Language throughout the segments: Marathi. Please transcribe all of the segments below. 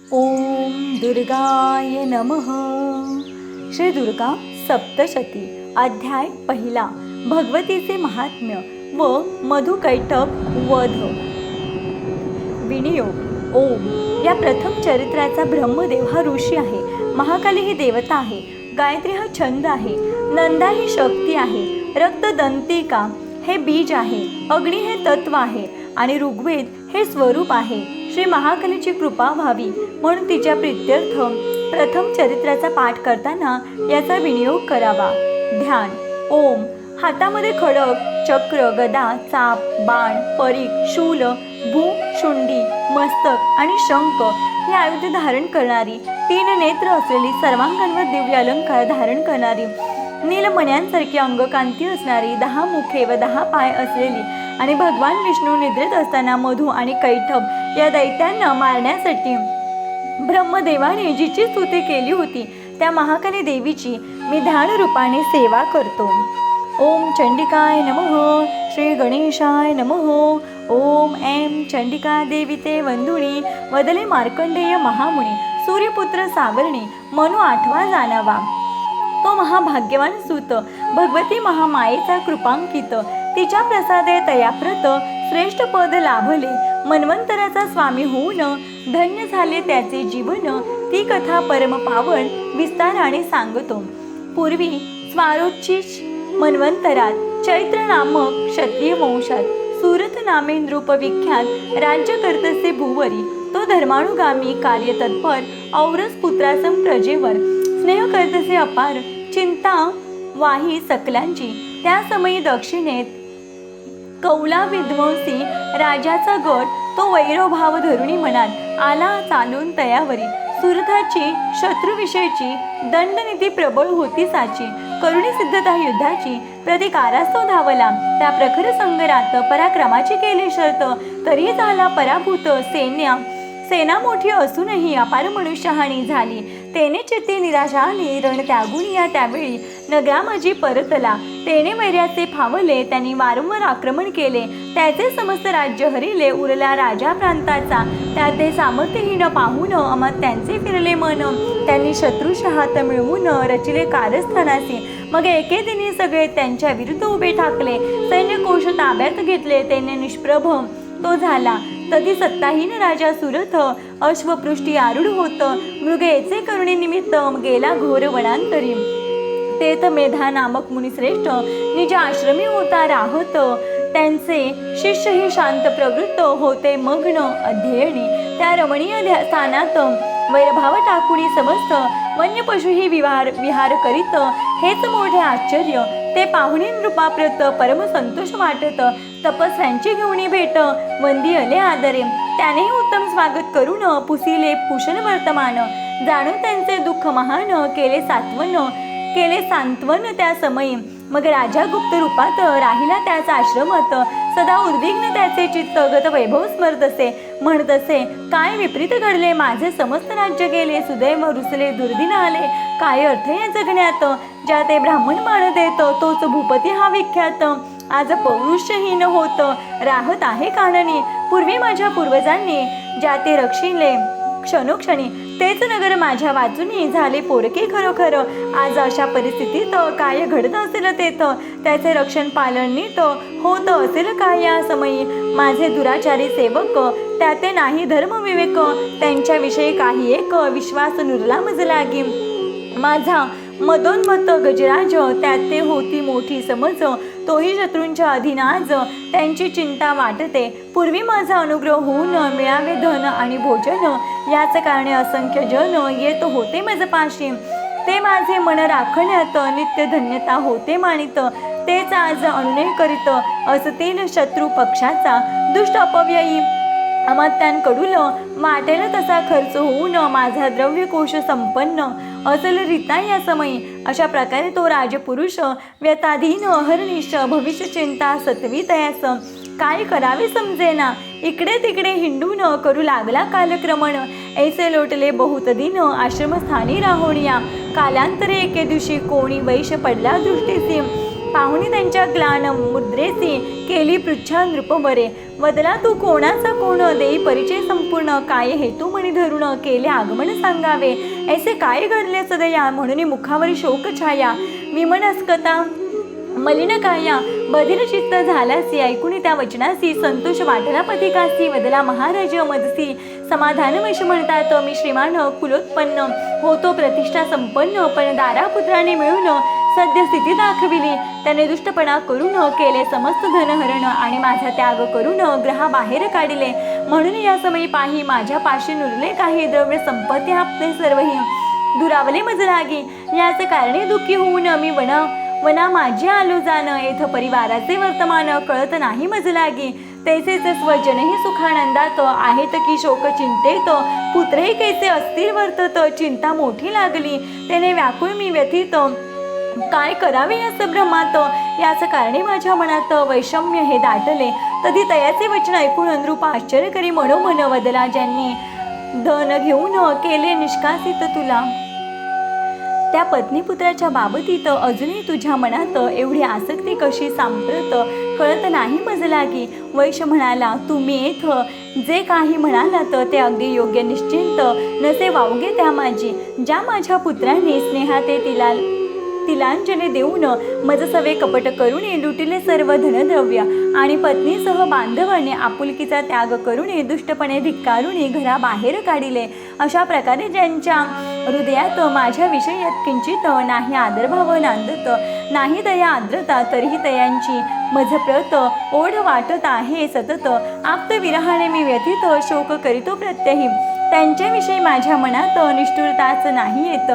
ओम दुर्गाय नमः. श्री दुर्गा सप्तशती अध्याय पहिला. भगवतीचे महात्म्य व मधुकैटभ वध. विनियोग. ओम या प्रथम चरित्राचा ब्रह्मदेव हा ऋषी आहे, महाकाली ही देवता आहे, गायत्री हा छंद आहे, नंदा ही शक्ती आहे, रक्तदंतिका हे बीज आहे, अग्नी हे तत्व आहे आणि ऋग्वेद हे स्वरूप आहे. श्री महाकालीची कृपा व्हावी म्हणून तिच्या प्रीत्यर्थ प्रथम चरित्राचा पाठ करताना याचा विनियोग करावा. ध्यान. ओम. हातामध्ये खडक, चक्र, गदा, चाप, बाण, परीघ, शूल, भू, शुंडी, मस्तक आणि शंख ही आयुध धारण करणारी, 3 नेत्र असलेली, सर्वांगांवर दिव्य अलंकार धारण करणारी, नीलमण्यांसारखी अंगकांती असणारी, 10 मुखे व 10 पाय असलेली आणि भगवान विष्णू निद्रेत असताना मधु आणि कैटभ या दैत्यांना मारण्यासाठी ब्रह्मदेवाने जिची स्तुती केली होती त्या महाकाली देवीची मी ध्यान रूपाने सेवा करतो. ओम चंडिकाय नमः. श्री गणेशाय नमः. ओम ऐं चंडिका देवी ते वंदुनी वदले मार्कंडेय महामुनी, सूर्यपुत्र सावरणी मनु 8वा जाणावा. तो महाभाग्यवान सूत भगवती महामायेचा कृपांकित, तिच्या प्रसादे तयाप्रत श्रेष्ठ पद लाभले, मन्वंतराचा स्वामी होऊन धन्य झाले त्याचे जीवन. ती कथा परम पावन विस्ताराने सांगतो. पूर्वी स्वारोच्ची मन्वंतरात चैत्र नामक क्षत्रिय वंशात सुरत नामे नृप विख्यात राज्य करतसे भूवरी. तो धर्मानुगामी कार्यतत्पर औरस पुत्रासम प्रजेवर स्नेह करतसे अपार, चिंता वाही सकलांची. त्या समयी दक्षिणेत कौला विध्वंसी राजाचा गट तो वैरोभाव धरुणी मनात आला चालून तयावरी. सुरताची शत्रुविषयीची दंडनीती प्रबळ होती साची, करुणी सिद्धता युद्धाची प्रतिकारास्तव धावला. त्या प्रखर संग्रात पराक्रमाची केली शर्त, तरी झाला पराभूत. सेना मोठी असूनही अपार मनुष्यहानी झाली. तेने चित्ती निराशा आली, रण त्यागून या त्यावेळी नगरामाजी परतला. तेने वैर्याचे फावले, त्यांनी वारंवार आक्रमण केले, त्याचे समस्त राज्य हरिले. उरला राजा प्रांताचा त्याते सामर्थ्यहीन पाहून अमात्यांचे फिरले मन. त्यांनी शत्रूच्या हात मिळवून रचिले कारस्थानासी. मग एके दिनी सगळे त्यांच्या विरुद्ध उभे ठाकले, सैन्यकोश ताब्यात घेतले. त्याने निष्प्रभ तो झाला. तधी सत्ताहीन राजा सुरथ अश्वपृष्ठी आरूढ होत, मृगेचे करुणेनिमित्त गेला घोर वनांतरी. तेथ मेधा नामक मुनिश्रेष्ठ निज आश्रमी होता राहत. त्यांचे शिष्यही शांत प्रवृत्त होते मग्न अध्ययनी. त्या रमणीय स्थानात वैरभाव टाकुणी समस्त वन्य पशुही विहार करीत. हेच मोठे आश्चर्य ते पाहुणे नृपाप्रत परम संतोष वाटत. तपस्व्यांची घेऊनी भेट वंदियले आदरे. त्यानेही उत्तम स्वागत करून पुसिले पुषण वर्तमान. जाणून त्यांचे दुःख महान केले सांत्वन त्या समयी. मग राजा गुप्त रूपात राहिला त्याचा आश्रमात. सदा उद्विग्न त्याचे चित्त गत वैभव स्मरतसे. म्हणतसे, काय विपरीत घडले, माझे समस्त राज्य गेले, सुदैव रुसले, दुर्दिन आले. काय अर्थ या जगण्यात, ज्या ते ब्राह्मण मान देत, तोच भूपती हा विख्यात. आज पौरुषहीन होत राहत आहे काननी. पूर्वी माझ्या पूर्वजांनी ज्या ते रक्षिले क्षणोक्षणी, तेच नगर माझ्या वाचूनी झाले पोरके खरोखर. आज अशा परिस्थितीत काय घडत असेल तेथ, त्याचे रक्षण पालन नीट होत असेल काय या समयी. माझे दुराचारी सेवक त्याते नाही धर्म विवेक, त्यांच्याविषयी काही एक विश्वास नुरला मज लागी. माझा मदोन्मत्त गजराज त्याते होती मोठी समज, तोही शत्रूंच्या अधीन आज त्यांची चिंता वाटते. पूर्वी माझा अनुग्रह होऊन मिळावे धन आणि भोजन, याच कारणे असंख्य जन येत होते मजपाशी. ते माझे मन राखण्यात नित्य धन्यता होते मानित. तेच आज अनुनय करीत असतील शत्रू पक्षाचा. दुष्ट अपव्ययी अमात्यांकडून वाटेल तसा खर्च होऊन माझा द्रव्यकोश संपन्न असल रीता या समयी. अशा प्रकारे तो राजपुरुष व्यताधीन अहर्निश भविष्य चिंता सत्वी तयास. काय करावे समजेना, इकडे तिकडे हिंडून करू लागला कालक्रमण. ऐसे लोटले बहुत दिन आश्रमस्थानी राहोनिया. कालांतरे एके दिवशी कोणी वैश्य पडला दृष्टीसी. पाहुणी त्यांच्या ग्लान मुद्रेसी केली पृच्छा नृपवरे. वदला तू कोणाचा कोण, देई परिचय संपूर्ण. काय हेतू मणी धरून केले आगमन सांगावे. ऐसे काय घडले सदया, म्हणून मुखावर शोक छाया. विमनस्कता मलिन काया, बधिर चित्त झालासी. ऐकून त्या वचनासी संतोष वाटला पथिकासी. वदला महाराज मजसी समाधान वश म्हणतात. मी श्रीमान कुलोत्पन्न होतो प्रतिष्ठा संपन्न. पण दारापुत्राने मिळून सद्य स्थिती दाखविली. त्याने दुष्टपणा करून केले समस्त धनहरण. आणि माझा त्याग करून ग्रहाबाहेर काढिले. म्हणून या समयी पाही माझ्या पाशी नुरले काही. द्रव्य संपत्ती आपले सर्वही दुरावले मज लागी. याच कारणे दुःखी होऊन मी वना माझे आलो जाण. येथ परिवाराचे वर्तमान कळत नाही मज लागी. तैसेच स्वजनही सुखानंदात आहेत की शोक चिंतेत. पुत्रही कैसे अस्थिर वर्तत, चिंता मोठी लागली. त्याने व्याकुळ मी व्यथित, काय करावे या संभ्रमात. याच कारणे माझ्या मनात वैषम्य हे दाटले. तधी तयाचे वचन ऐकून अनुरूप आश्चर्य करी मनोमन. वदला ज्यांनी धन घेऊन केले निष्कासित तुला, त्या पत्नीपुत्राच्या बाबतीत अजूनही तुझ्या मनात एवढी आसक्ती कशी सांप्रत कळत नाही मज लागी. वैश्य म्हणाला, तुम्ही येथ जे काही म्हणालात ते अगदी योग्य निश्चिंत. नसे वावगे त्या माझी. ज्या माझ्या पुत्राने स्नेहाते तिलांजली देऊन मज सवे कपट करून लुटिले सर्व धनद्रव्य. आणि पत्नीसह बांधवाने आपुलकीचा त्याग करून दुष्टपणे धिक्कारून घराबाहेर काढिले. अशा प्रकारे ज्यांच्या हृदयात माझ्या विषयात किंचित नाही आदरभाव नांदत, नाही दया आर्द्रता, तरीही तयांची मजप्रत ओढ वाटत आहे सतत. आप्त विरहाने मी व्यथित शोक करीतो प्रत्यही. त्यांच्याविषयी माझ्या मनात निष्ठुरताच नाही येत.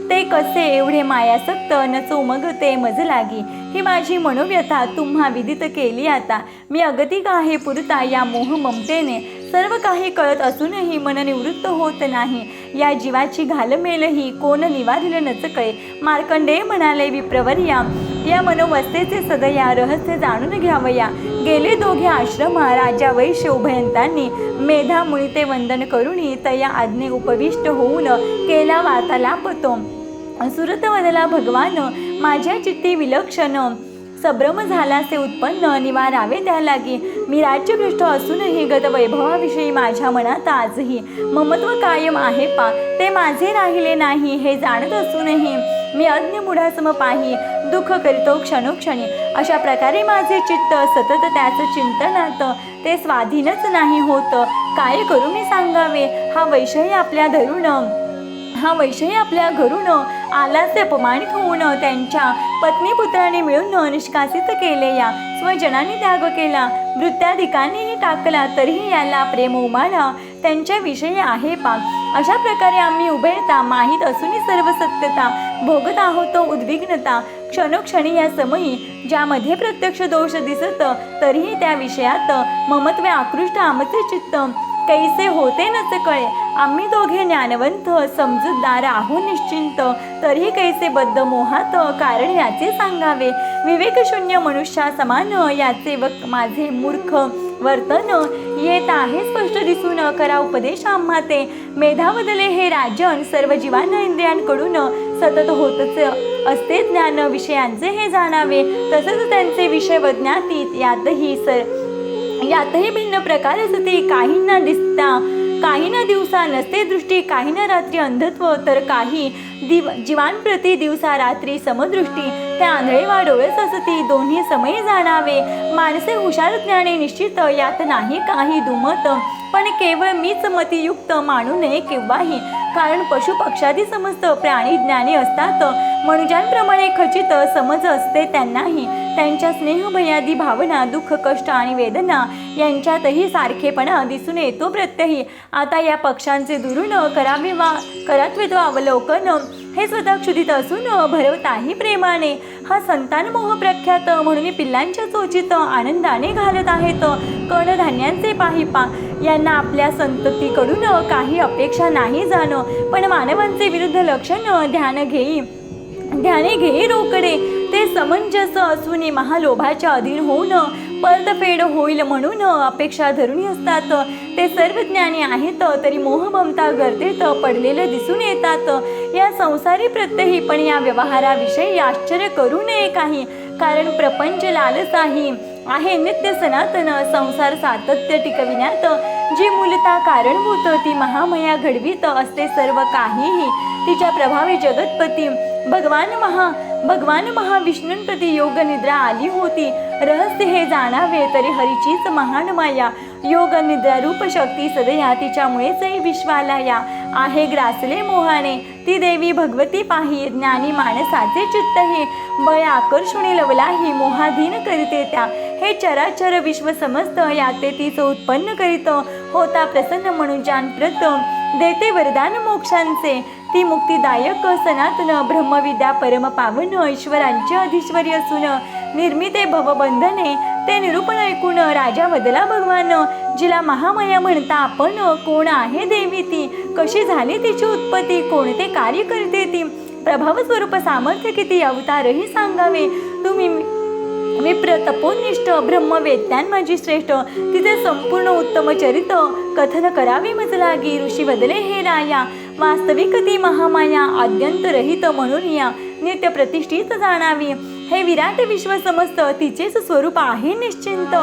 ते कसे एवढे मायासक्त नचो मग ते मज लागी. ही माझी मनोव्यथा तुम्हा विदित केली आता. मी अगतिक आहे पुरता या मोह ममतेने. सर्व काही कळत असूनही मन निवृत्त होत नाही. या जीवाची घालमेलही कोण निवारिल नचकळे. मार्कंडेय म्हणाले, विप्रवर्या या मनोवस्थेचे सदया रहस्य जाणून घ्यावया. गेले दोघे आश्रमा राजा वैश्य उभयंतांनी मेधामुळी ते वंदन करून तया आज्ञे उपविष्ट होऊन केला वार्तालाप तो. सुरत वदला भगवान माझ्या चित्ती विलक्षण संभ्रम झालासे उत्पन्न निवारावे त्या लागी. मी राज्यभ्रष्ट असूनही गत वैभवाविषयी माझ्या मनात आजही ममत्व कायम आहे पा. ते माझे राहिले नाही हे जाणत असूनही मी अज्ञ मुढासम पाही दुःख करीतो क्षणोक्षणी. अशा प्रकारे माझे चित्त सतत त्याच चिंतनात ते स्वाधीनच नाही होत. काय करू मी सांगावे. हा वैषयी आपल्या घरून आलाचे अपमानित होऊन त्यांच्या पत्नीपुत्राने मिळून निष्कासित केले. या स्वजनांनी त्याग केला, वृत्ताधिकांनीही टाकला, तरीही याला प्रेम उमाला त्यांच्याविषयी आहे पा. अशा प्रकारे आम्ही उभयता माहीत असूनही सर्व सत्यता भोगत आहोत उद्विग्नता. क्षणोक्षणी या समयी ज्यामध्ये प्रत्यक्ष दोष दिसत, तरीही त्या विषयात ममत्वे आकृष्ट आमचे चित्त कैसे होते नच कळे. आम्ही दोघे ज्ञानवंत समजूतदार आहो निश्चिंत, तरीही कैसे बद्ध मोहात कारण याचे सांगावे. विवेकशून्य मनुष्या समान याचे माझे मूर्ख वर्तन येत आहे स्पष्ट दिसून. करा उपदेश आम्हा ते. मेधावदले हे राजन सर्व जीवांना इंद्रियांकडून सतत होतच असते ज्ञान विषयांचे हे जाणावे. तसंच त्यांचे विषय वज्ञातीत यातही भिन्न प्रकार असते. काहींना दिसता काहींना दिवसा नसते दृष्टी, काहींना रात्री अंधत्व, तर काही जीवांप्रती दिवसा रात्री समदृष्टी. त्या आंधळे वा डोळस असती दोन्ही समयी जाणावे. माणसे हुशार ज्ञाने निश्चित यात नाही काही दुमत, पण केवळ मीच मतियुक्त मानू नये केव्हाही. कारण पशु पक्षादी समस्त प्राणी ज्ञानी असतात, मनुजांप्रमाणे खचित समज असते त्यांनाही. त्यांच्या स्नेहभयादी भावना, दुःख, कष्ट आणि वेदना यांच्यातही सारखेपणा दिसून येतो प्रत्यही. आता या पक्षांचे दुरून करात्वित्व अवलोकन हे स्वतः क्षुधित असून भरवताही प्रेमाने. हा संतान मोह प्रख्यात म्हणून पिल्लांच्या चोचीत आनंदाने घालत आहेत कडधान्यांचे पाहिपा. यांना आपल्या संततीकडून काही अपेक्षा नाही जाणं, पण मानवांचे विरुद्ध लक्षण ध्याने घेई रोकडे. ते समंजस असून महालोभाच्या अधीन होऊन परतफेड होईल म्हणून अपेक्षा धरून असतात. ते सर्व ज्ञानी आहेत, तरी मोह ममता गर्दीत पडलेले दिसून येतात. या संसारी प्रत्यही पण या व्यवहाराविषयी आश्चर्य करू नये काही. कारण प्रपंच लालसाही आहे नित्य सनातन संसार सातत्य टिकविण्यात जी मूलता कारणभूत ती महामया घडवीत असते सर्व काहीही तिच्या प्रभावी जगतपती भगवान महाविष्णूंप्रती योग निद्रा आली होती रहस्य हे जाणावे तरी हरीचीच महान माया योग निद्रा रूप शक्ती सदया तिच्यामुळेच विश्वाला या आहे ग्रासले मोहाने ती देवी भगवती पाही ज्ञानी माणसाचे चित्त हे बळ आकर्षुणी लवलाही मोहाधीन करीते त्या हे चराचर विश्व समस्त याते तीच उत्पन्न करीत होता प्रसन्न म्हणून जानप्रत देते वरदान मोक्षांचे ती मुक्तिदायक सनातन ब्रह्मविद्या परम पावन ईश्वरांचे अधीश्वरी असून निर्मिते भवबंधने ते निरूपण ऐकून राजा वदला भगवान जिला महामाया म्हणता आपण कोण आहे देवी ती कशी झाली तिची उत्पत्ती कोणते कार्य करते ती प्रभाव स्वरूप सामर्थ्य किती अवतारही सांगावे तुम्ही विप्र तपोनिष्ठ ब्रह्मवेद्यान माझी श्रेष्ठ तिचे संपूर्ण उत्तम चरित कथन करावे मज लागी ऋषी बदले हे राया वास्तविक ती महामाया आद्यंत रहित म्हणून या नित्य प्रतिष्ठित जाणावी हे विराट विश्व समस्त तिचेच स्वरूप आहे निश्चिंत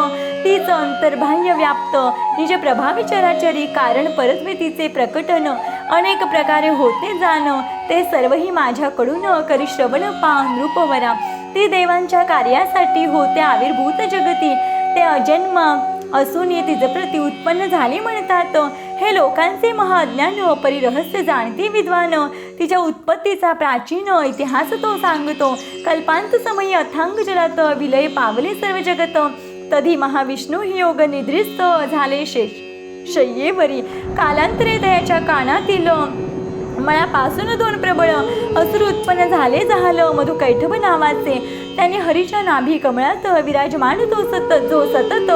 तीच अंतर्बाह्य व्याप्त निज प्रभावी चराचरी कारण परत्वे तिचे प्रकटन अनेक प्रकारे होते जाण ते सर्वही माझ्याकडून करी श्रवण पान रूपवरा ती देवांच्या कार्यासाठी होते आविर्भूत जगती ते अजन्म असून तिचे प्रति उत्पन्न झाले म्हणतात हे लोकांचे महाज्ञान परिरहस्य जाणते विद्वान तिच्या उत्पत्तीचा प्राचीन इतिहास तो सांगतो कल्पांत समयी अथांग जलात विलय पावले सर्व जगत तधी महाविष्णू ही योग निद्रिस्त झाले शय्येवरी कालांतरे दयाच्या कानातील मळापासून दोन प्रबळ असुर उत्पन्न झाले झालं मधु कैठव नावाचे त्याने हरीच्या नाभी कमळात विराजमान जो सतत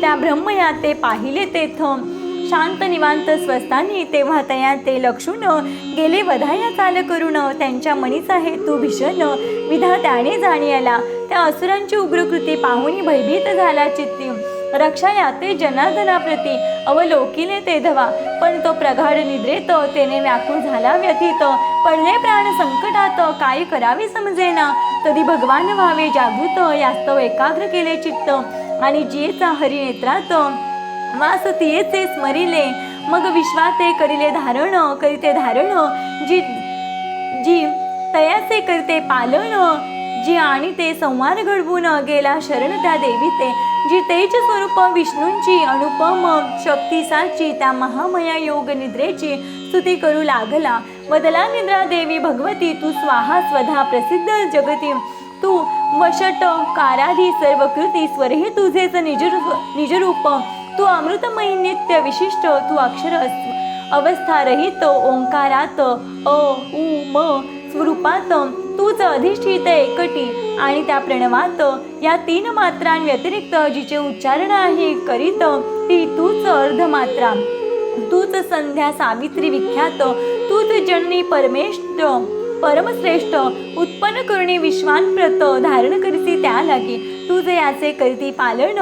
त्या ब्रह्मया ते पाहिले तेथ शांत निवांत स्वस्थानी तेव्हा तया ते लक्षून गेले वधाया चाल करून त्यांच्या मनीचा हेतू भीषण विधात्याने जाणीला त्या असुरांची उग्रकृती पाहुणी भयभीत झाला चित्ती रक्षा याते जनार्दनाप्रती अवलोकिले ते धवा पण तो प्रगाढ निद्रेत तेने व्याकुळ झाला व्यथित पडले प्राण संकटात काय करावे समजेना तरी भगवान व्हावे जागृत यास्तव एकाग्र केले चित्त आणि जियेचा हरिनेत्रात वास तियेचे स्मरिले मग विश्वाते करिले धारण जी तयाचे करते पालन जी आणि ते संवार घडवून गेला शरण त्या देवीते जी तेज स्वरूप विष्णूंची अनुपम शक्तीसाची त्या महामया योग निद्रेची स्तुती करू लागला वदला निद्रा देवी भगवती तू स्वाहा स्वधा प्रसिद्ध जगती तू वशट काराधी सर्व कृती स्वरही तुझेच निजरूप तू अमृतमयी नित्य विशिष्ट तू अक्षर अवस्थारहित ओंकारात अ उ म स्वरूपात तूच अधिष्ठित एकटी आणि त्या प्रणवात या तीन मात्रांव्यतिरिक्त जिचे उच्चारण आहे करीत ती तूच अर्धमात्रा तूच संध्या सावित्री विख्यात तूच जननी परमश्रेष्ठ उत्पन्न करणे विश्वांप्रत धारण करीसी त्या लागी तुझे याचे करीती पालन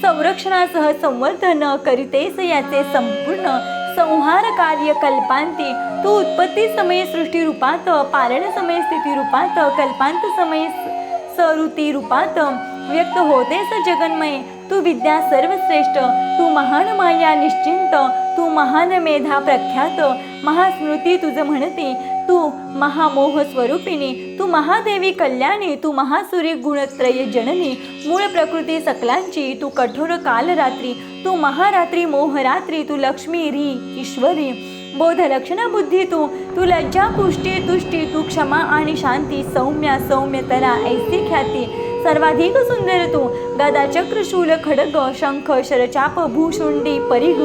संरक्षणासह संवर्धन करीतेस याचे संपूर्ण संहार कार्य कल्पांती तू उत्पत्ती समय सृष्टी रूपात पालन समय स्थिती रूपात कल्पांत समय सरुती रूपात व्यक्त होतेस जगन्मय तू विद्या सर्वश्रेष्ठ तू महान माया निश्चिंत तू महान मेधा प्रख्यात महास्मृती तुझ म्हणती तू महामोह स्वरूपिणी तू महादेवी कल्याणी तू महासुरी गुणत्रय जननी मूळ प्रकृती सकलांची तू कठोर कालरात्री तू महारात्री मोहरात्री तू लक्ष्मी री ईश्वरी बोध लक्षण बुद्धी तू लज्जा पुष्टी तुष्टी तू क्षमा आणि शांती सौम्यतरा ऐसी ख्याती सर्वाधिक सुंदर तू गदा चक्र शूल खडग शंख शरचाप भूशुंडी परिघ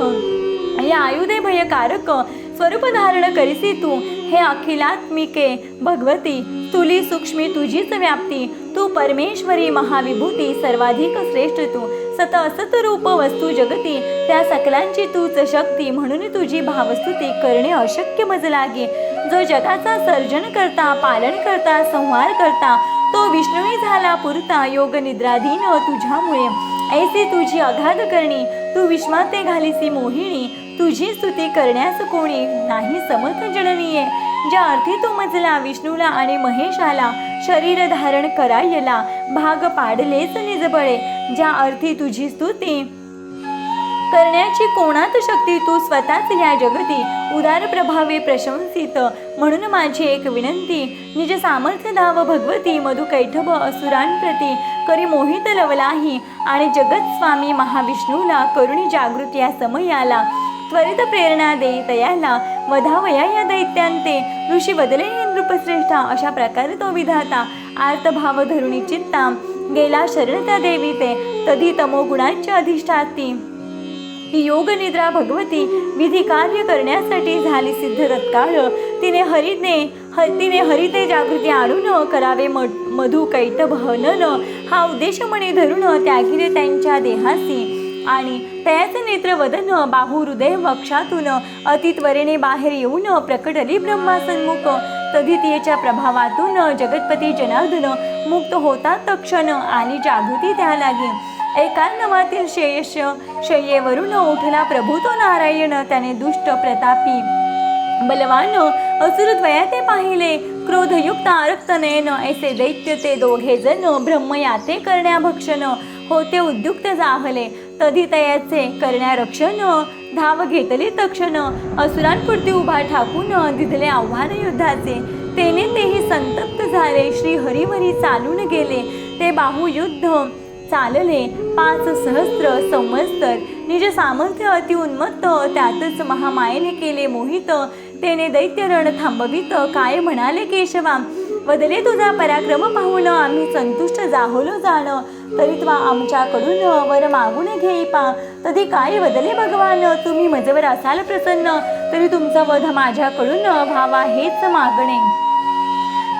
या आयुधे भयकारक स्वरूप धारण करीसी तू हे अखिलात्मिके भगवती तुली सूक्ष्मी तुझीच व्याप्ती तू परमेश्वरी महाविभूती सर्वाधिक श्रेष्ठ तू सत असत रूप वस्तू जगती त्या सकलांची तूच शक्ती म्हणून तुझी भावस्तुती करणे अशक्य मज लागे जो जगाचा सर्जन करता पालन करता संहार करता तो विष्णुही झाला पुरता योग निद्राधीन तुझ्यामुळे ऐसी तुझी अगाध करणी तू विश्वाते घालीसी मोहिनी तुझी स्तुती करण्यास कोणी नाही समर्थ जननीये ज्या अर्थी तू मजला विष्णूला आणि महेशाला शरीर धारण करायला भाग पाडलेच निजबळे, ज्या अर्थी तुझी स्तुती करण्याची कोणात शक्ती, तू स्वतःच या जगती उदार प्रभावे प्रशंसित, म्हणून माझी एक विनंती, निज सामर्थ्य धाव भगवती, मधु कैठभ असुरांप्रती करी मोहित लवलाही, आणि जगत स्वामी महाविष्णूला करुणी जागृती या समयाला त्वरित प्रेरणा देई तयाला, वधावया या दैत्यांते ऋषी बदले नृपश्रेष्ठा, अशा प्रकारे तो विधाता आर्तभाव धरुणी चित्ता गेला शरण त्या देवी ते, तधी तमोगुणांच्या अधिष्ठाती योग निद्रा भगवती विधी कार्य करण्यासाठी झाली सिद्ध तत्काळ, तिने हरिते जागृती आणून करावे मधु कैटभ हनन, हा उद्देश मणी धरून त्यागिले त्यांच्या देहासी, आणि तयाचे नेत्र वदन बाहू हृदय वक्षातून अतित्वरेने बाहेर येऊन प्रकटली ब्रह्मासन्मुख, तधी तिच्या प्रभावातून जगतपती जनार्दन मुक्त होता तक्षण, आणि जागृती त्या लागे एका नवातील शय्येवरून उठला प्रभू तो नारायण, त्याने दुष्ट प्रतापी बलवान असुरद्वया ते पाहिले, क्रोधयुक्त आरक्त नयन ऐसे दैत्य ते दोघे जण, ब्रह्मयाते करण्या भक्षण होते उद्युक्त जाहले, तधी तयाचे करण्या रक्षण धाव घेतले तक्षण, असुरांपुरती उभा ठाकून दिधले आव्हान युद्धाचे, तेने तेही संतप्त झाले, श्री हरिवरी चालून गेले ते बाहुयुद्ध चालले 5 सहस्त्र संवत्सर, निज सामर्थ्य अति उन्मत्त त्यातच महामायेने केले मोहित, तेने दैत्य रण थांबवित काय म्हणाले केशवा, बदले तुझा पराक्रम पाहून आम्ही संतुष्ट जाहोलो जाण, तरी त्वा आमच्याकडून वर मागून घेई पा, तधी काय बदले भगवान, तुम्ही मजवर असाल प्रसन्न, तरी तुमचा वध माझ्याकडून व्हावा हेच मागणे,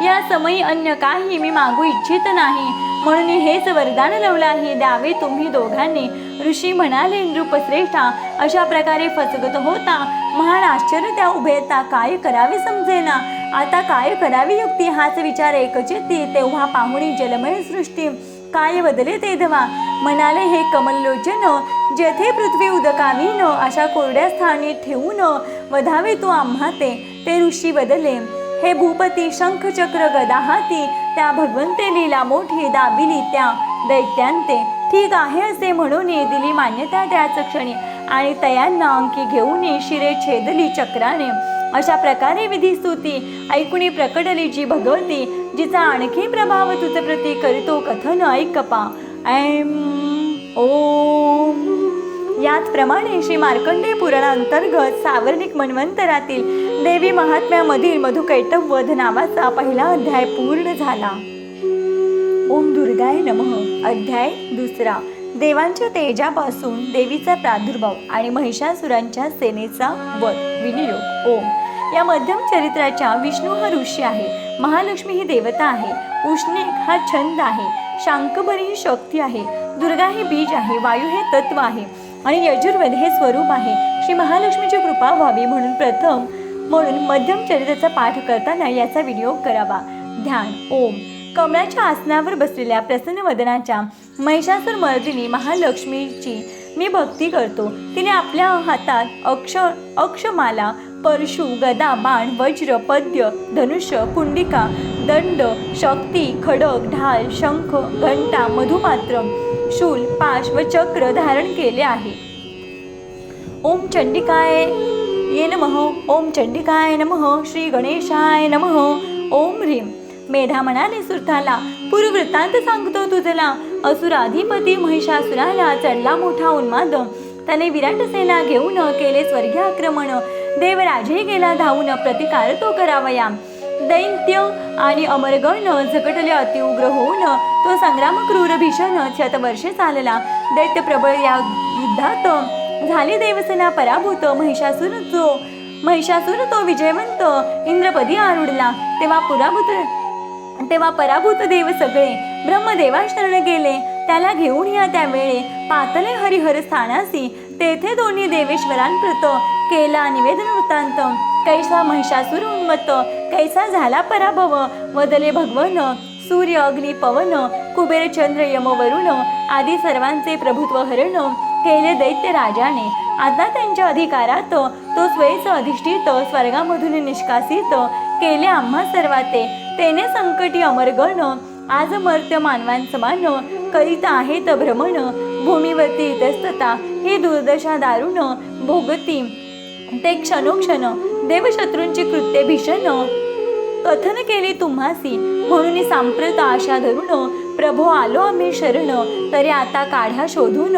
या समयी अन्य काही मी मागू इच्छित नाही, म्हणून हेच वरदान लवलाही द्यावे तुम्ही दोघांनी, ऋषी म्हणाले नृपश्रेष्ठा, अशा प्रकारे फसगत होता महान आश्चर्य त्या उभेता, काय करावे समजेना आता काय करावी युक्ती, हाच विचार एकचित्ती, तेव्हा पाहुणी जलमय सृष्टी काय बदले ते धवा, म्हणाले हे कमललोचन, जेथे पृथ्वी उदकावीन अशा कोरड्या स्थानी ठेवून वधावे तू आम्हा ते ऋषी बदले, हे भूपती शंख चक्र गदा हाती, त्या भगवंते लीला मोठी दाबिली त्या दैत्यांते, ठीक आहे असे म्हणून दिली मान्यता त्याच क्षणी, आणि तयांना अंकी घेऊन शिरे छेदली चक्राने, अशा प्रकारे विधी स्तुती ऐकुणी प्रकटली जी भगवती, जिचा आणखी प्रभाव तुझ प्रती करीतो कथन ऐकपा ऐम ओम. याचप्रमाणे श्री मार्कंडेय पुराणांतर्गत सावर्णिक मन्वंतरातील देवी महात्म्यामधील मधुकैटभ वध नावाचा पहिला अध्याय पूर्ण झाला. ओम दुर्गाय नमः. अध्याय 2. देवांच्या तेजापासून देवीचा प्रादुर्भाव आणि महिषासुरांच्या सेनेचा वध. विनियोग. ओम. या मध्यम चरित्राच्या विष्णू हा ऋषी आहे, महालक्ष्मी ही देवता आहे, उष्णिक हा छंद आहे, शांकभरी ही शक्ती आहे, दुर्गा ही बीज आहे, वायू हे तत्व आहे आणि यजुर्वेद हे स्वरूप आहे. श्री महालक्ष्मीची कृपा व्हावी म्हणून मध्यम चरित्राचा पाठ करताना याचा विनियोग करावा. ध्यान. ओम. कमळाच्या आसनावर बसलेल्या प्रसन्न वदनाच्या महिषासुर मर्दिनी महालक्ष्मीची मी भक्ती करतो. तिने आपल्या हातात अक्षमाला, परशु, गदा, बाण, वज्र, पद्य, धनुष्य, कुंडिका, दंड, शक्ती, खडग, ढाल, शंख, घंटा, मधुपात्र, शूल, पाश व चक्र धारण केले आहे. ओम चंडिकाय नमः. ओम चंडिकाय नमः. श्री गणेशाय नमः. ओम ह्रीं. मेधा म्हणाले सुरथाला, पूर्ववृत्तांत सांगतो तुझला. असुराधिपती महिषासुराला चढला मोठा उन्माद, त्याने विराट सेना घेऊन केले स्वर्गीय आक्रमण. देवराजही गेला धावून, प्रतिकार तो करावया. दैत्य आणि अमरगण झगटले अतिउग्र होऊन, तो संग्राम क्रूर भीषण 6 वर्षे चालला. दैत्य प्रबळ या युद्धात झाली देवसेना पराभूत. महिषासुर तो विजयवंत इंद्रपदी आरूढला. तेव्हा पराभूत देव सगळे ब्रह्मदेवा शरण गेले. त्याला घेऊन या त्यावेळे पातले हरिहर स्थानासी, तेथे दोन्ही देवेश्वरांप्रत केला निवेदन वृत्तांत. कैसा महिषासुर उन्मत्त, कैसा झाला पराभव. वदले भगवन, सूर्य, अग्नी, पवन, कुबेर, चंद्र, यम, वरुण आदी सर्वांचे प्रभुत्व हरण केले दैत्य राजाने। आता त्यांच्या अधिकारात तो स्वयंच अधिष्ठित स्वर्गामधून निष्कासित केले आम्हा सर्वाते। तेने संकटी अमरगण आज मर्त्य मानवांसमान करीत आहेत भ्रमण। भूमीवरती इतस्तता ही दुर्दशा दारुण भोगती ते क्षणोक्षण। देवशत्रूंची कृत्ये भीषण कथन केली तुम्हासी म्हणून सांप्रत आशा धरून। प्रभो आलो आम्ही शरण तरी आता काढा शोधून।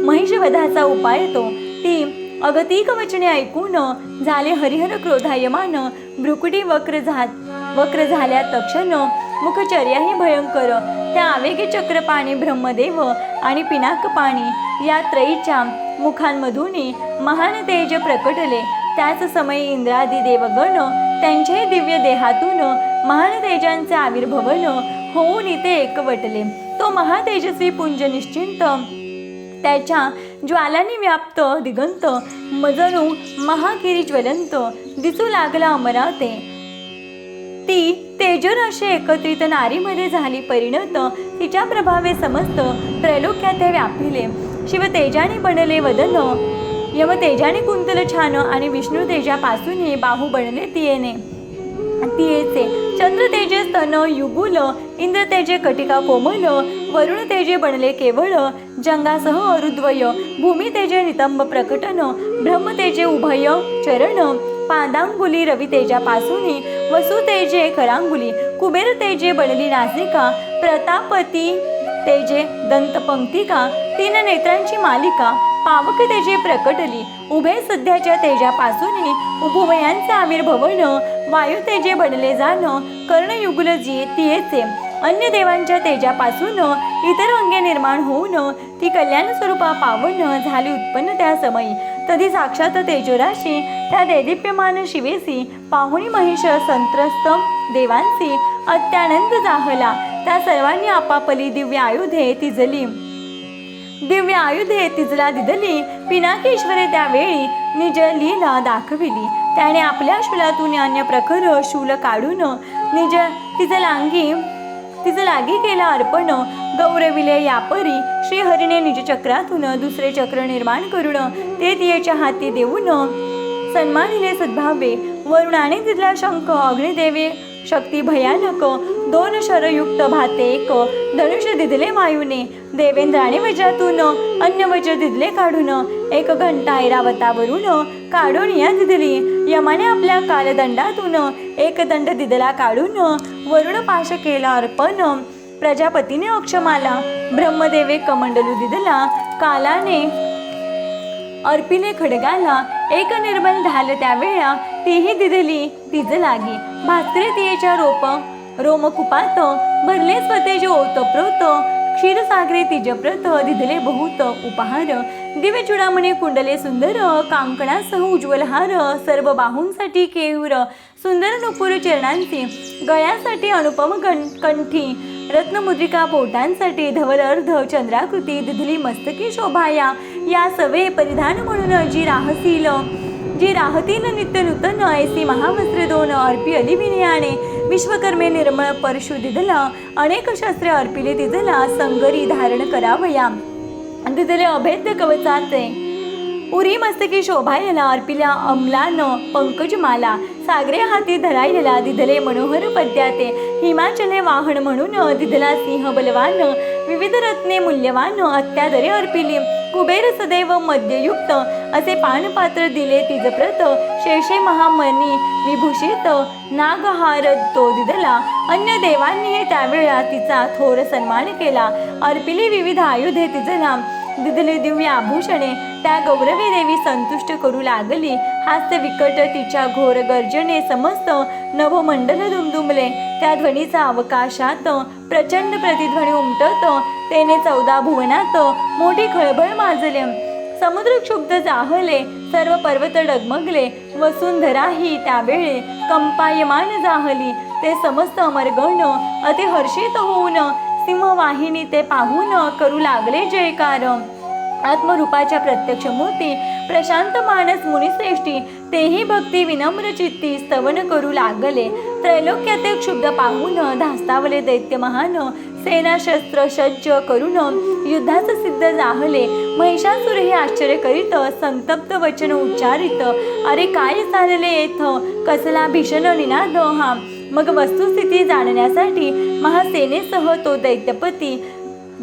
महिषवधाचा उपाय तो ती अगतिक वचने ऐकून झाले हरिहर क्रोधायमान। भ्रुकुटी वक्र झाल्या तक्षण मुखचर्याही भयंकर। त्या आवेगी चक्रपाणी ब्रह्मदेव आणि पिनाक पाणी या त्रयीच्या मुखांमधून महान तेज प्रकटले। त्याच समयी इंद्रादी देवगण त्यांच्याही दिव्य देहातून महान तेजांचे आविर्भवन होऊन इथे एकवटले। तो महातेजस्वी पुंज निश्चिंत त्याच्या ज्वालांनी व्याप्त दिगंत जणू महागिरी ज्वलंत दिसू लागला अमरावते। ती तेजराशी एकत्रित नारीमध्ये झाली परिणत। तिच्या प्रभावे समस्त त्रैलोक्यात व्यापिले। शिव तेजाने बनले वदन यम तेजाने कुंतल छान आणि विष्णू तेजापासून बाहू बनले तियेचे। चंद्र तेजे स्तन युगुल इंद्र तेजे कटिका कोमल। वरुण तेजे बनले केवळ जंगासह अरुद्वय। भूमी तेजे नितंब प्रकटन ब्रह्म तेजे उभय चरण। पादांगुली रवी तेजापासून वसु तेजे करांगुली। कुबेर तेजे बनली नासिका प्रतापती तेजे दंतपंक्तिका। तीन नेत्रांची मालिका पावक तेजे प्रकटली। उभय सध्याच्या तेजापासून उभुवयांचे आविर्भवन। वायू तेजे बनले जाण कर्णयुगुल तियेचे। अन्य देवांच्या तेजापासून इतर अंगे निर्माण होऊन ती कल्याण स्वरूपा पावन झाली उत्पन्न त्या समयी। तधी साक्षात तेजोराशी त्या देदीप्यमान शिवेसी पाहुणी महिष संत्रस्त देवांची अत्यानंद जाहला। त्या सर्वांनी आपापली दिव्य आयुधे तिजला दिदली। पिनाकेश्वरे त्यावेळी निज लीला दाखविली। त्याने आपल्या शूलातून अन्य प्रखर शूल काढून तिज लागी केला अर्पण। गौरविले यापरी श्रीहरीने निज चक्रातून दुसरे चक्र निर्माण करून ते तियेच्या हाती देऊन सन्मानिले सद्भावे। वरुणाने दिदला शंख अग्निदेवे शक्ती भयानक। दोन शरयुक्त भाते एक धनुष्य दिदले वायूने। देवेंद्राने वज्रातून अन्य वज्र दिदले काढून एक घंटा ऐरावतावरून काढून या दिदली। यमाने आपल्या कालदंडातून एक दंड दिदला काढून वरुण पाश केला अर्पण। प्रजापतीने अक्षमाला ब्रह्मदेवे कमंडलू दिदला। कालाने अर्पिले खडगाला एक निर्मल ढाल त्यावेळा तीही दिदली तिज लागी। भास्करे तियेच्या रोमकुपात भरले स्वतेज ओतप्रोत। क्षीरसागरे तिजप्रत दिदले बहुत उपहार। दिव्य चूडामणी कुंडले सुंदर कांकणासह उज्ज्वल हार। सर्व बाहूंसाठी केयूर सुंदर नुपुर चरणांची। गळ्यासाठी अनुपम कंठी रत्नमुद्रिका। बोटांसाठी धवल अर्ध चंद्राकृती दिदली मस्तकी शोभाया। या सवे परिधान म्हणून जी राहतील नित्य नूतन ऐसी महावस्त्र दोन अर्पी अली विनयाने। विश्वकर्मे निर्मळ परशु दिदला अनेक शस्त्रे अर्पिले तिजला। संगरी धारण करावया दिदले अभेद्य कवचाचे। उरी मस्तकी शोभायला अर्पिल्या अमलान पंकजमाला। सागरे हाती धरायला दिदले मनोहर पद्याते। हिमाचले वाहन म्हणून दिदला सिंह बलवान। विविध रत्ने मूल्यवान अत्यादरे अर्पिली। कुबेर सदैव मध्ययुक्त असे पानपात्र दिले तिजप्रत। शेषे महामणी विभूषित नागहार तो दिदला। अन्य देवांनीही त्यावेळा तिचा थोर सन्मान केला। अर्पिली विविध आयुधे तिजला दिदले दिव्य आभूषणे। त्या गौरवी देवी संतुष्ट करू लागली। हास्य विकट तिच्या घोर गर्जने समस्त नभोमंडल दुमदुमले। त्या ध्वनीचा अवकाशात प्रचंड प्रतिध्वनी उमटत तेने 14 भुवनात मोठी खळबळ माजले। समुद्र क्षुब्ध जाहले सर्व पर्वत डगमगले। वसुंधराही त्यावेळी कंपायमान जाहली। ते समस्त अमरगण अति हर्षित होऊन सिंहवाहिनी ते पाहून करू लागले जयकार। आत्मरूपाच्या प्रत्यक्ष मूर्ती प्रशांत मानस मुनिश्रेष्ठी तेही भक्ती विनम्र चित्ती स्तवन करू लागले। त्रैलोक्यातील क्षुब्ध पाहून धास्तावले दैत्य महान सेना शस्त्र सज्ज करून युद्धाचं सिद्ध जाहले. महिषासुर हे आश्चर्य करीत संतप्त वचन उच्चारित, अरे काय चालले येथ, कसला भीषण निनाद हा. मग वस्तुस्थिती जाणण्यासाठी महासेनेसह तो दैत्यपती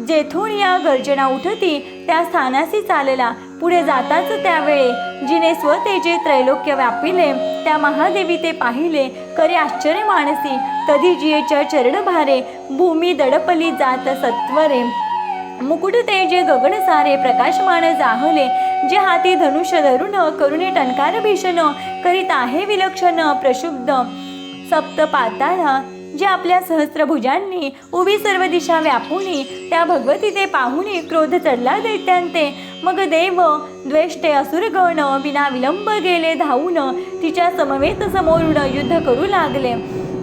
जेथून या गर्जना उठती त्या स्थानाशी चालला. पुढे जाताच त्यावेळे जिने स्वतेजे त्रैलोक्य व्यापिले त्या महादेवी ते पाहिले. करे आश्चर्य मानसी तधी जियेच्या चरण भारे, भूमी दडपली जात सत्वरे. मुकुट तेजे गगन सारे प्रकाशमान जाहले, जे हाती धनुष्य धरून करुणे टंकार भीषण करीत आहे विलक्षण प्रशुब्ध सप्त पाताळा. जे आपल्या सहस्त्रभुजांनी उभी सर्व दिशा व्यापुनी, त्या भगवती ते पाहुनी क्रोध चढला दैत्यांते. मग देव द्वेष्टे असुरगण विना विलंब गेले धावून, तिच्या समवेत समोरून युद्ध करू लागले.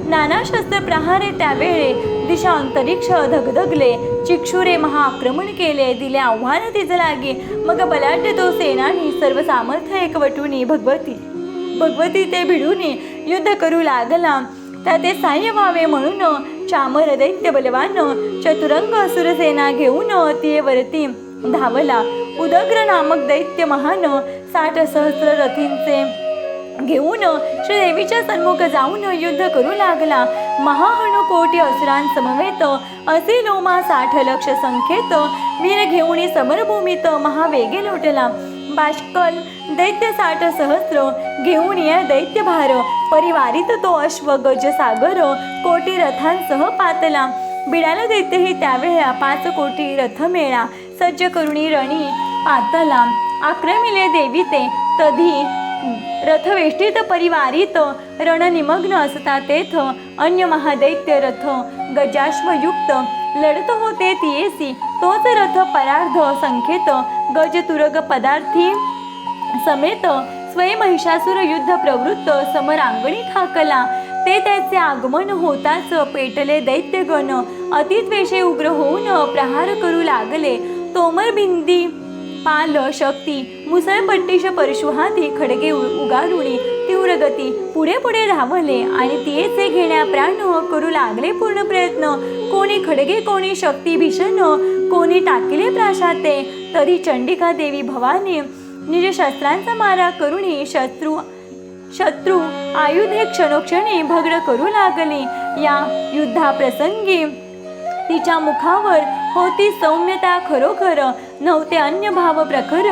नाना शस्त्र प्रहारे त्यावेळे दिशा अंतरिक्ष धगधगले. चिक्षुरे महाआक्रमण केले, दिले आव्हान तिज लागे. मग बलाढ्य तो सेनानी सर्व सामर्थ्य एकवटूनी भगवती ते भिडूनी युद्ध करू लागला. त्या ते साह्य व्हावे म्हणून चामर दैत्य बलवान चतुरंग असुरसेना घेऊन तियेवरती धावला. उदग्र नामक दैत्य महान 60 सहस्र रथींचे घेऊन श्रीदेवीच्या सन्मुख जाऊन युद्ध करू लागला. महाहनु कोटी असुरांसमवेत असे लोमा 60 लक्ष संख्येत वीर घेऊन समरभूमीत महावेगे लोटला. बाष्कल दैत्य 60 सहस्र घेऊन या दैत्य भार, परिवारित तो अश्व गज सागर कोटी रथांसह पातला. बिडाला दैत्यही त्यावेळा 5 कोटी रथ मेळा, सज्ज करुणी रणी पातला. आक्रमिले देवी ते तधी रथवेष्टित परिवारित, रणनिमग्न असता तेथ अन्य महादैत्य रथ गजाश्वयुक्त लढत होते तियेसी. तोच रथ परार्ध संख्येत गज तुरग पदार्थी समेत स्वयं महिषासुर युद्ध प्रवृत्त समरांगणी ठाकला. ते त्याचे आगमन होताच पेटले दैत्यगण, अतिद्वेषे उग्र होऊन प्रहार करू लागले. तोमर भिंदी पाल शक्ती मुसळपट्टीश परशुहाती खडगे उगारुणी तीव्र गती पुढे पुढे धावले आणि तियेचे घेण्या प्राण करू लागले पूर्ण प्रयत्न. कोणी खडगे कोणी शक्ती भीषण कोणी टाकिले प्राशाते. तरी चंडिका देवी भवानी निज शस्त्रांचा मारा करुणी शत्रू आयुधे क्षणोक्षणी भग्न करू लागली. या युद्धाप्रसंगी तिच्या मुखावर होती सौम्यता खरोखर, नव्हते अन्य भाव प्रखर.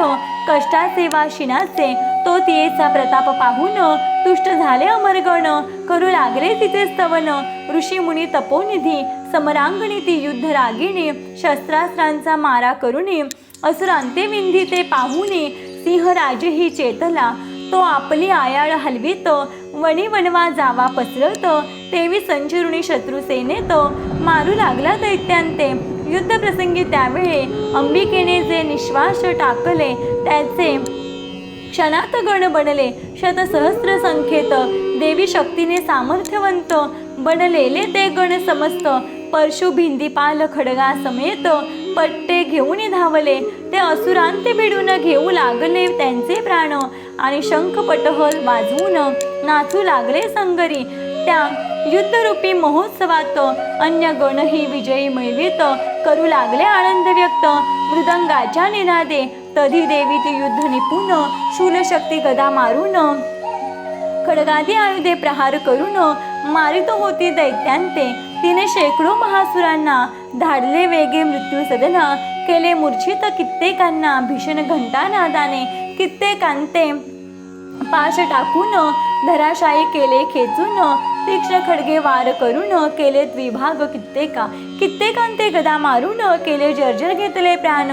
कष्टाचे वा शिनाचे तो तियेचा प्रताप पाहून तुष्ट झाले अमरगण, करू लागले तिचे स्तवन. ऋषी मुनी तपोनिधी समरांगणी ती युद्ध रागिणी, शस्त्रास्त्रांचा मारा करुणी असुरांते विंधी ते पाहुनी. सिंहराजही चेतला तो आपली आयाळ हलवीत, वणी वणवा जावा पसरत तेवी संचरुणी शत्रुसेनेत मारू लागला दैत्यांते. युद्ध प्रसंगी त्यावेळे अंबिकेने जे निश्वास टाकले त्याचे क्षणात गण बनले शतसहस्र संख्येत. देवी शक्तीने सामर्थ्यवंत बनलेले ते गण समस्त परशु भिंदीपाल खडगा समेत पट्टे घेऊन धावले. ते असुरांते भिडून घेऊ लागले त्यांचे प्राण आणि शंख पटहल वाजवून नाचू लागले संगरी. त्या युद्धरूपी महोत्सवात अन्य गणही विजयी मिळवित करू लागले आनंद व्यक्त मृदंगाच्या निनादे. तधी देवी ती युद्ध निपुण शूलशक्ती गदा मारून खडगादी आयुधे प्रहार करून मारित होती दैत्यांते. तिने शेकडो महासुरांना धाडले वेगे मृत्यू सदना, केले मूर्छित कित्येकांना भीषण घंटानादाने. कित्येकांते पाश टाकून धराशायी केले खेचून, तीक्ष्ण खडगे वार करून केले द्विभाग कित्येकांते गदा मारून केले जर्जर घेतले प्राण.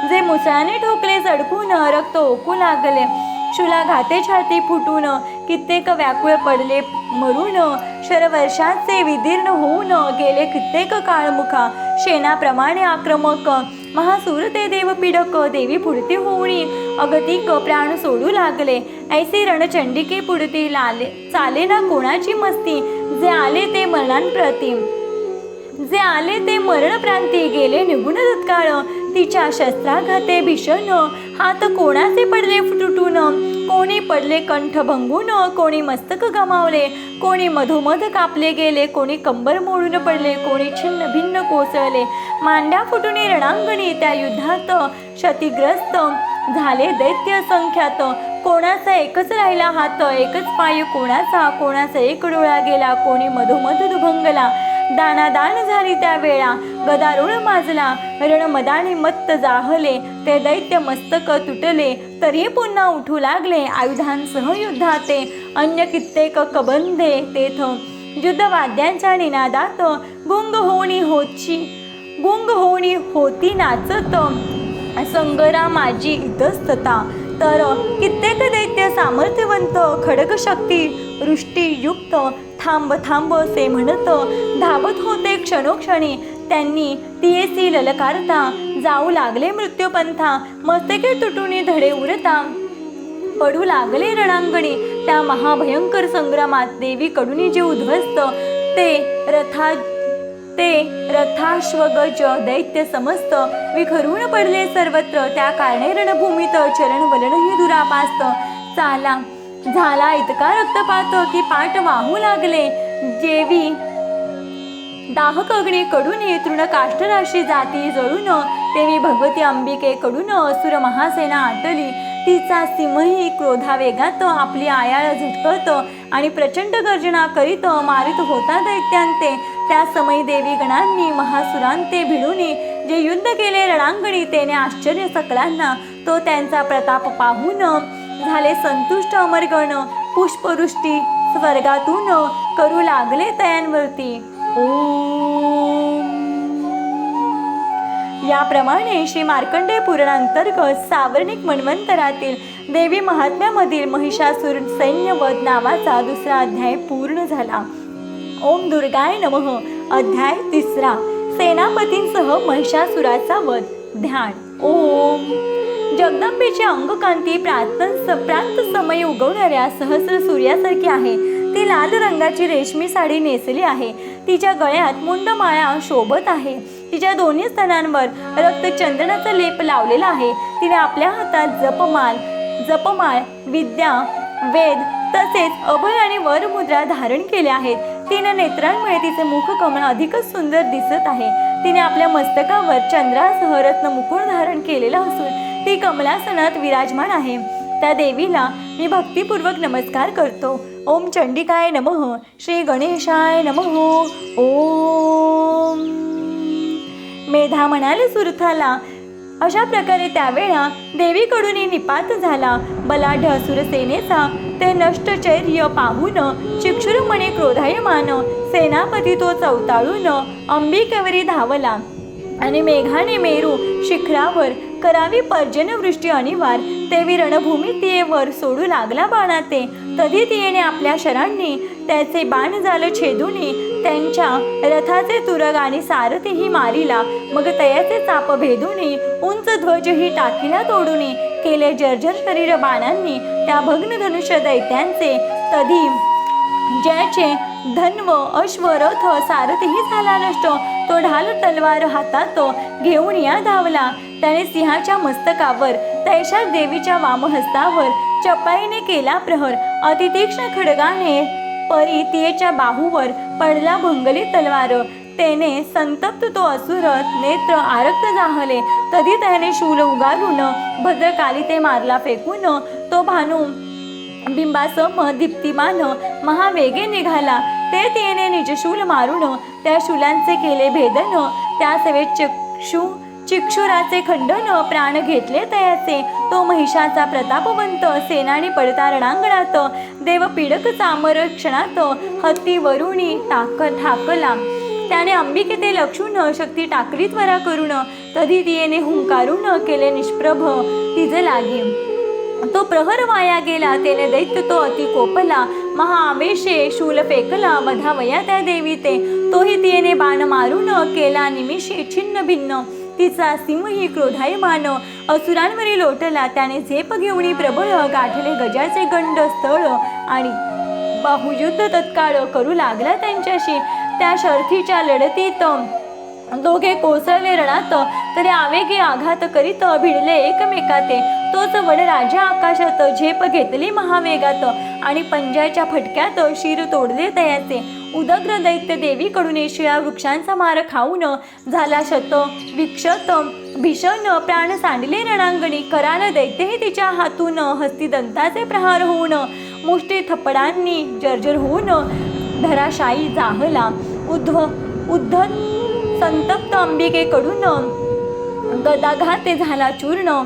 जे मुसळाने ठोकले चडकून रक्त ओकू लागले, शूलाघाते छाती फुटून कित्येक व्याकुळ पडले मरून. शरवर्षाचे विदीर्ण होऊन गेले कित्येक काळमुखा, शेणाप्रमाणे आक्रमक महासूर ते देव पीडक. देवी पुढती होऊनी अगतिक प्राण सोडू लागले, ऐसी रणचंडिके पुढती चाले ना कोणाची मस्ती. जे आले ते मरण प्रांती गेले निघून तत्काळ. तिच्या शस्त्राघाते भीषण हात कोणाचे पडले तुटून, कोणी पडले कंठ भंगून, कोणी मस्तक गमावले, कोणी मधोमध कापले गेले, कोणी कंबर मोडून पडले, कोणी छिन्न भिन्न कोसळले, मांड्या फुटून रणांगणी त्या युद्धात क्षतिग्रस्त झाले दैत्य असंख्यात. कोणाचा एकच राहिला हात, एकच पाय कोणाचा एक डोळा गेला, कोणी मधोमध दुभंगला, दानादान झाली त्या वेळा, गदारोळ माजला, रणमदाने मत्त जाहले, ते दैत्य मस्तक तुटले, तरी पुन्हा उठू लागले आयुधांसह युद्धाते. अन्य कित्येक कबंधे तेथ युद्धवाद्यांच्या निनादात गुंग होणी होती नाचत, संग्रामाची इतस्तता. तर कित्येक दैत्य सामर्थ्यवंत खड्गशक्ती वृष्टीयुक्त थांब थांब असे म्हणत धावत होते क्षणोक्षणी. त्यांनी तियेसी ललकारता जाऊ लागले मृत्यूपंथा, मस्तके तुटून धडे उरता पडू लागले रणांगणी. त्या महाभयंकर संग्रामात देवीकडून जे उद्ध्वस्त ते रथाश्वगज दैत्य समस्त विखरून पडले सर्वत्र. त्या कारणे रणभूमीत चरणवलनही दुरापास्त झाला इतका रक्तपात की पाठ वाहू लागले. जेवी दाहक अग्नीकडून तृणकाष्ठराशी जाती जळून, तेवी भगवती अंबिकेकडून असुर महासेना आटली. तिचा सिंहही क्रोधावेगात आपली आयाळ झटकत आणि प्रचंड गर्जना करीत मारित होता दैत्यांते. त्या समयी देवी गणांनी महासुरांते भिडून जे युद्ध केले रणांगणी, तेने आश्चर्य सकलांना. तो त्यांचा प्रताप पाहून झाले संतुष्ट अमरगण, पुष्पवृष्टी स्वर्गातून करू लागले तयांवरती. ओम. याप्रमाणे श्री मार्कंडेय पुराणांतर्गत सावर्णिक मन्वंतरातील देवी महात्म्यामधील महिषासुर सैन्यवध नावाचा 2रा अध्याय पूर्ण झाला. ओम दुर्गाय नमः. अध्याय 3. सेनापतींसह महिषासुराचा वध. ध्यान. ओम. जगदंबेची अंगकांती प्रांत समय उगवणाऱ्या सहस्र सूर्यासारखी आहे. ती लाल रंगाची रेशमी साडी नेसली आहे. तिच्या गळ्यात मुंडमाळा शोभत आहे. तिच्या दोन्ही स्तनांवर रक्तचंदनाचा लेप लावलेला आहे. तिने आपल्या हातात जपमाळ विद्या वेद तसेच अभय आणि वरमुद्रा धारण केल्या आहेत. तीन नेत्रांमुळे तिचे मुखकमळ अधिकच सुंदर दिसत आहे. तिने आपल्या मस्तकावर चंद्रासह रत्न मुकुट धारण केलेला असून ती कमलासनात विराजमान आहे. त्या देवीला मी भक्तिपूर्वक नमस्कार करतो. ओम चंडिकाय नमः. श्री गणेशाय नमः. ओम. मेधा म्हणाले सुरथाला. अशा प्रकारे त्यावेळा देवीकडून निपात झाला. बलाढ्य असुरसेनेचा ते नष्टचैर्य पाहून चिक्षुरमणे क्रोधायमान सेनापती तो चवताळून अंबिकेवरी धावला आणि मेघाने मेरू शिखरावर करावी पर्जन्यवृष्टी अनिवार. तेवी रणभूमी तियेवर सोडू लागला बाणाते. तधी तियेने आपल्या शरांनी त्याचे बाणजाल छेदून त्यांच्या रथाचे तुरग आणि सारथीही मारिला. मग तयाचे चाप भेदून उंच ध्वजही टाकीला तोडून केले जर्जर शरीर बाणांनी त्या भग्न धनुष्य दैत्यांचे. तधी ज्याचे धन्व अश्व रथ सारथीही झाला नष्ट, तो ढाल तलवार हातात घेऊन या धावला. त्याने सिंहाच्या मस्तकावर तैशा देवीच्या वामहस्तावर चपाईने केला प्रहर. अतितीक्ष्ण खड्गाने परी तियेच्या बाहूवर पडला भंगली तलवार. तेने संतप्त तो असुर नेत्र आरक्त जाहले. तधी त्याने शूल उगारून भद्रकाली ते मारला फेकून. तो भानू बिंबासम दीप्तिमान महावेगे निघाला. ते तियेने निजशूल मारून त्या शूलांचे केले भेदन. त्या सेवेत चिक्षुराचे खंडन प्राण घेतले तयाचे. तो महिषाचा प्रतापवंत सेनानी पडता रणांगणात देव पीडक चामर क्षणात हत्ती वरुणी ठाकला. त्याने अंबिके ते लक्षून शक्ती टाकली त्वरा करून. तधी तियेने हुंकारून केले निष्प्रभ तिज लागे. तो प्रहर वाया गेला. तेने दैत्य तो अति कोपला. महाआवेशे शूल फेकला वधावया त्या देवी ते. तोही तियेने बाण मारून केला निमिषी छिन्न भिन्न. तिचा सिंहही क्रोधायमान असुरांवरी लोटला. त्याने झेप घेऊन प्रबळ गाठले गजाचे गंड स्थळ आणि बाहुयुद्ध तत्काळ करू लागला त्यांच्याशी. त्या शर्थीच्या लढतीत दोघे कोसळले रणात. तरी आवेगी आघात करीत भिडले एकमेकाते. तोच वड राजा आकाशात झेप घेतली महावेगात आणि पंजाच्या फटक्यात शिर तोडले तयाचे. उदग्र दैत्य देवीकडून शिळा वृक्षांचा मार खाऊन झाला शत विक्षत भीषण प्राण सांडले रणांगणी. कराल दैत्यही तिच्या हातून हस्तिदंताचे प्रहार होऊन मुष्टी थप्पडांनी जर्जर होऊन धराशायी जाहला. उद्धत संतप्त अंबिकेकडून गदाघाते झाला चूर्ण.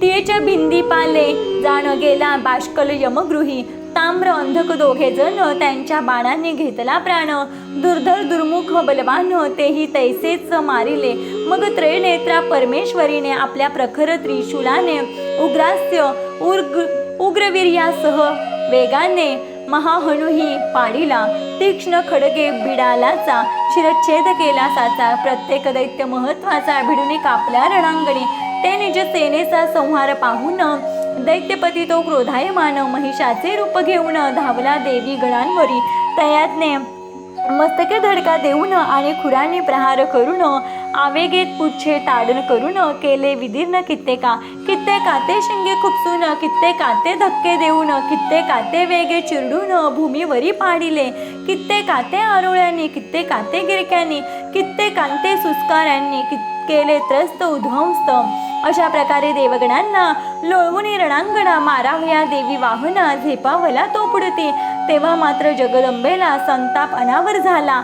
तिळेच्या भिंदी पाले जाण गेला बाष्कल यमगृही. ताम्र अंधक दोघे जण त्यांच्या बाणांनी घेतला प्राण. दुर्धर दुर्मुख बलवान तेही तैसेच मारिले. मग त्रयनेत्रा परमेश्वरीने आपल्या प्रखर त्रिशूलाने उग्रास्य उग्रवीर्यासह वेगाने महाहनुही पाडिला. तीक्ष्ण खडगे बिडालाचा शिरच्छेद केला साचा. प्रत्येक दैत्य महत्वाचा भिडून कापल्या रणांगणी. ते निज सेनेचा संहार पाहून दैत्यपती तो क्रोधायमान महिषाचे रूप घेऊन धावला देवी गणांवरी. तयातने मस्तके धडका देऊन आणि खुरांनी प्रहार करून आवेगेत पुच्छे ताडण करून केले विदीर्ण कित्येका ते शिंगे खुपसून कित्येका ते धक्के देऊन कित्येका ते वेगे चिरडून भूमीवरी पाडिले. कित्येका ते आरोळ्यांनी कित्येका ते गिरक्यांनी कित्येका ते सुस्कारांनी केले त्रस्त उध्वंस्त. अशा प्रकारे देवगणांना लोळवून रणांगणा मारावया देवी वाहना झेपावला तो पुढती. तेव्हा मात्र जगदंबेला संताप अनावर झाला.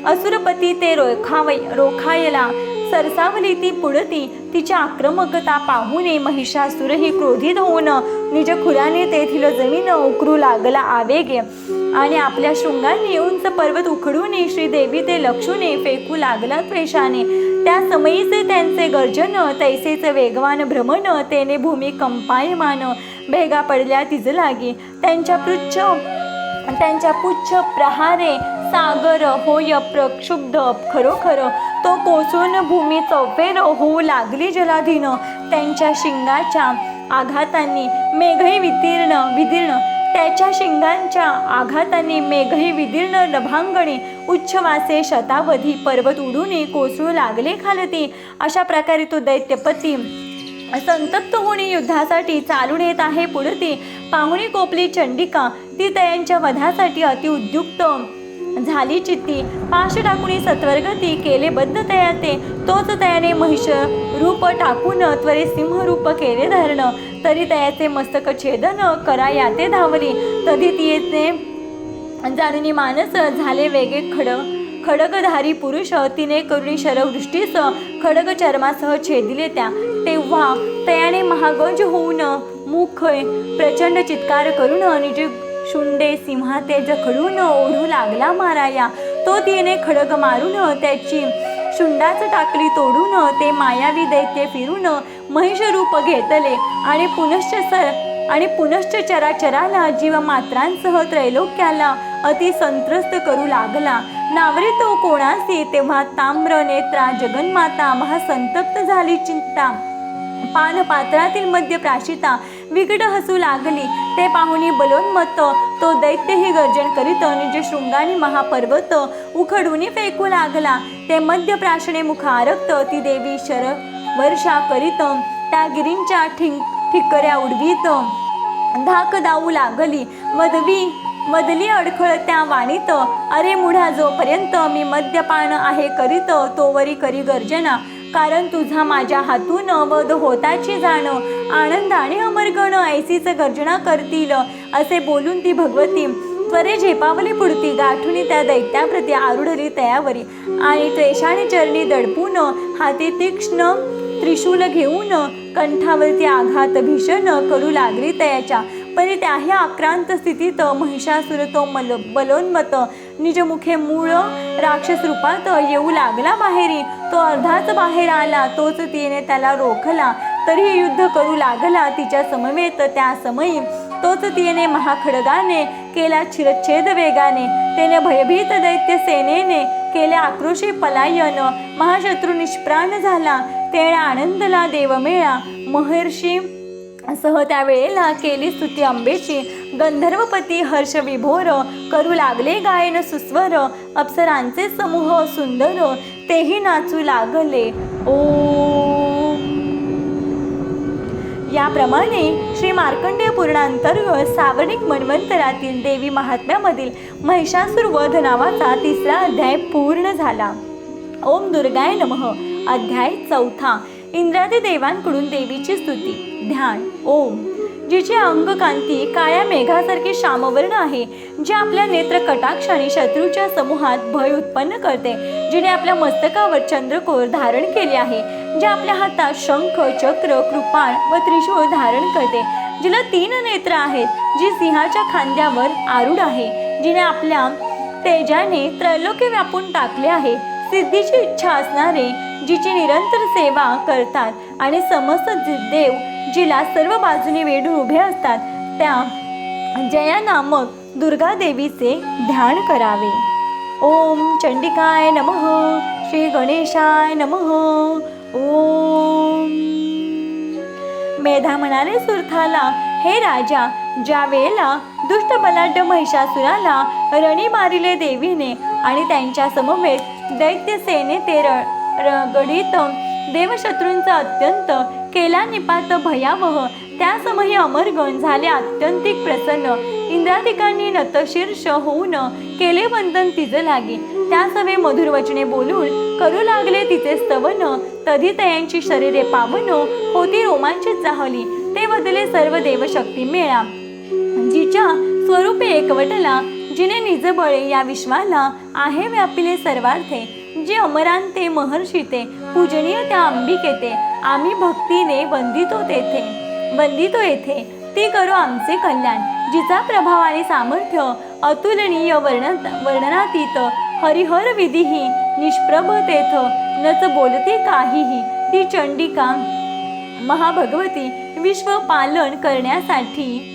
असुरपती ते रोखायला सरसावली ती पुढती. तिच्या आक्रमकता पाहून महिषासुरही क्रोधित होऊन निज खुराने तेथील जमीन उकरू लागला आवेगे आणि आपल्या शृंगांनी उंच पर्वत उखडून श्रीदेवी ते लक्षूने फेकू लागला त्वेषाने. त्या समयीचे त्यांचे गर्जन तैसेच वेगवान भ्रमण. तेने भूमी कंपायमान भेगा पडल्या तिज लागी. त्यांच्या पुच्छ प्रहारे सागर होय प्रक्षुब्ध खरोखर. तो कोसळून भूमी चौफेर होऊ लागली जलाधीन. त्यांच्या शिंगाच्या आघातांनी मेघही विदीर्ण त्याच्या शिंगांच्या आघातांनी मेघही विदीर्ण नभांगणी. उच्छवासे शतावधी पर्वत उडून कोसळू लागले खालती. अशा प्रकारे तो दैत्यपती संतप्त होणे युद्धासाठी चालून येत आहे पुढती. पाहुणी कोपली चंडिका ती तयांच्या वधासाठी अतिउद्युक्त झाली चित्ती. पाश टाकून सत्वरगती केले बद्ध तयाते. तोच तयाने महिष रूप टाकून त्वरे सिंह रूप केले धरण. तरी तयाचे मस्तक छेदन करा याते धावली. तधी तियेचे जाणूनी मानस झाले वेगे खडगधारी पुरुष. तिने करुणी शरवृष्टीस खडग चर्मासह छेदिले त्या. तेव्हा तयाने महागज होऊन मुख प्रचंड चित्कार करून निज शुंडे सिंहाते जखडून ओढू लागला माराया. तो तिने खडग मारून त्याची शुंडाच टाकली तोडून. ते मायावी दैत्य फिरून महिष रूप घेतले आणि पुनश्च चराचराला जीव मात्रांसह त्रैलोक्याला अति संत्रस्त करू लागला. नावरी तो कोणासी तेव्हा ताम्र नेत्रा जगन्माता महासंतप्त झाली चिंता. पान पात्रातील मध्य प्राशिता विकट हसू लागली. ते पाहुणी बलोन्मत्त तो दैत्यही गर्जन करीत निज शृंगानी महापर्वत उखडून फेकू लागला. ते मध्य प्राशने मुखारक्त ती देवी वर्षा करीत त्या गिरींच्या ठिकऱ्या उडवीत धाक दाऊ लागली. मदली अडखळ त्या वाणीत. अरे मुढा जोपर्यंत मी मद्यपान आहे करीत तोवरी करी गर्जना. कारण तुझा माझ्या हातून वध होताची जाण. आनंद आणि अमरगण ऐसीच गर्जना करतील. असे बोलून ती भगवती त्वरे झेपावली पुढती. गाठुनी त्या दैत्याप्रती आरुढली तयावरी आणि त्वेषाने चरणी दडपून हाती तीक्ष्ण त्रिशूल घेऊन कंठावरती आघात भीषण करू लागली तयाच्या. परी त्याही आक्रांत स्थितीत महिषासुर तो बलोन्मत निज मुखे मूळ राक्षस रूपात येऊ लागला बाहेरी. तो अर्धाच बाहेर आला. तोच तिने त्याला रोखला तरीही युद्ध करू लागला तिच्या समवेत. त्या समयी तोच तिने महाखडगाने केला शिरच्छेद वेगाने. त्याने भयभीत दैत्य सेनेने केले आक्रोशी पलायन. महाशत्रू निष्प्राण झाला. तेणे आनंदला देवमेळा. महर्षी सह त्यावेळेला केली स्तुती अंबेची. गंधर्वपती हर्ष विभोर करू लागले गायन सुस्वर. अप्सरांचे समूह सुंदर तेही नाचू लागले. ओ याप्रमाणे श्री मार्कंडेय पुराणांतर्गत सावर्णिक मन्वंतरातील देवी महात्म्यामधील महिषासुर वध नावाचा 3रा अध्याय पूर्ण झाला. ओम दुर्गाय नमः. अध्याय 4. इंद्रादी देवांकडून देवीची स्तुती. ध्यान. ओम. जिचे अंग कांती काळ्या मेघासारखे श्यामवर्ण आहे, जे आपल्या नेत्र कटाक्षाने शत्रूच्या समूहात भय उत्पन्न करते, जिने आपल्या मस्तकावर चंद्रकोर धारण केले आहे, जे आपल्या हातात शंख, चक्र, कृपाण व त्रिशूळ धारण करते, जिला 3 नेत्र आहेत, जी सिंहाच्या खांद्यावर आरूढ आहे, जिने आपल्या तेजाने त्रैलोक्य व्यापून टाकले आहे, सिद्धीची इच्छा असणारे, जिची निरंतर सेवा करतात आणि समस्त देव जिला सर्व बाजूने वेढून उभे असतात, त्या जया नामक दुर्गा देवीचे ध्यान करावे. ओम चंडिकाय नमः. श्री गणेशाय नमः. ओम. मेधा म्हणाले सुरथाला, हे राजा, ज्या वेळेला दुष्ट बलाढ्य महिषासुराला रणी मारिले देवीने आणि त्यांच्या समवेत दैत्य सेने ते गडित देवशत्रूंचा अत्यंत केला निपात भयावह, त्यासमयी अमरगण झाले अत्यंतिक प्रसन्न. इंद्रादिकांनी नतशीर्ष होऊन केले वंदन तिचे लागे. त्या सवे मधुर वचने बोलून करू लागले तिचे स्तवन. तधी तयांची शरीरे पावन होती रोमांचित चाहली. ते बदले सर्व देवशक्ती मेळा, जिच्या स्वरूपे एकवटला, जिने निज बळे या विश्वाला आहे व्यापिले सर्वार्थे, जे अमरांते महर्षिते पूजनीय त्या अंबिकेते, आम्ही भक्तीने वंदितो येथे, ती करो आमचे कल्याण. जिचा प्रभाव आणि सामर्थ्य अतुलनीय वर्णनातीत, हरिहर विधीही निष्प्रभ तेथ, नच बोलते काहीही. ती चंडिका महाभगवती विश्व पालन करण्यासाठी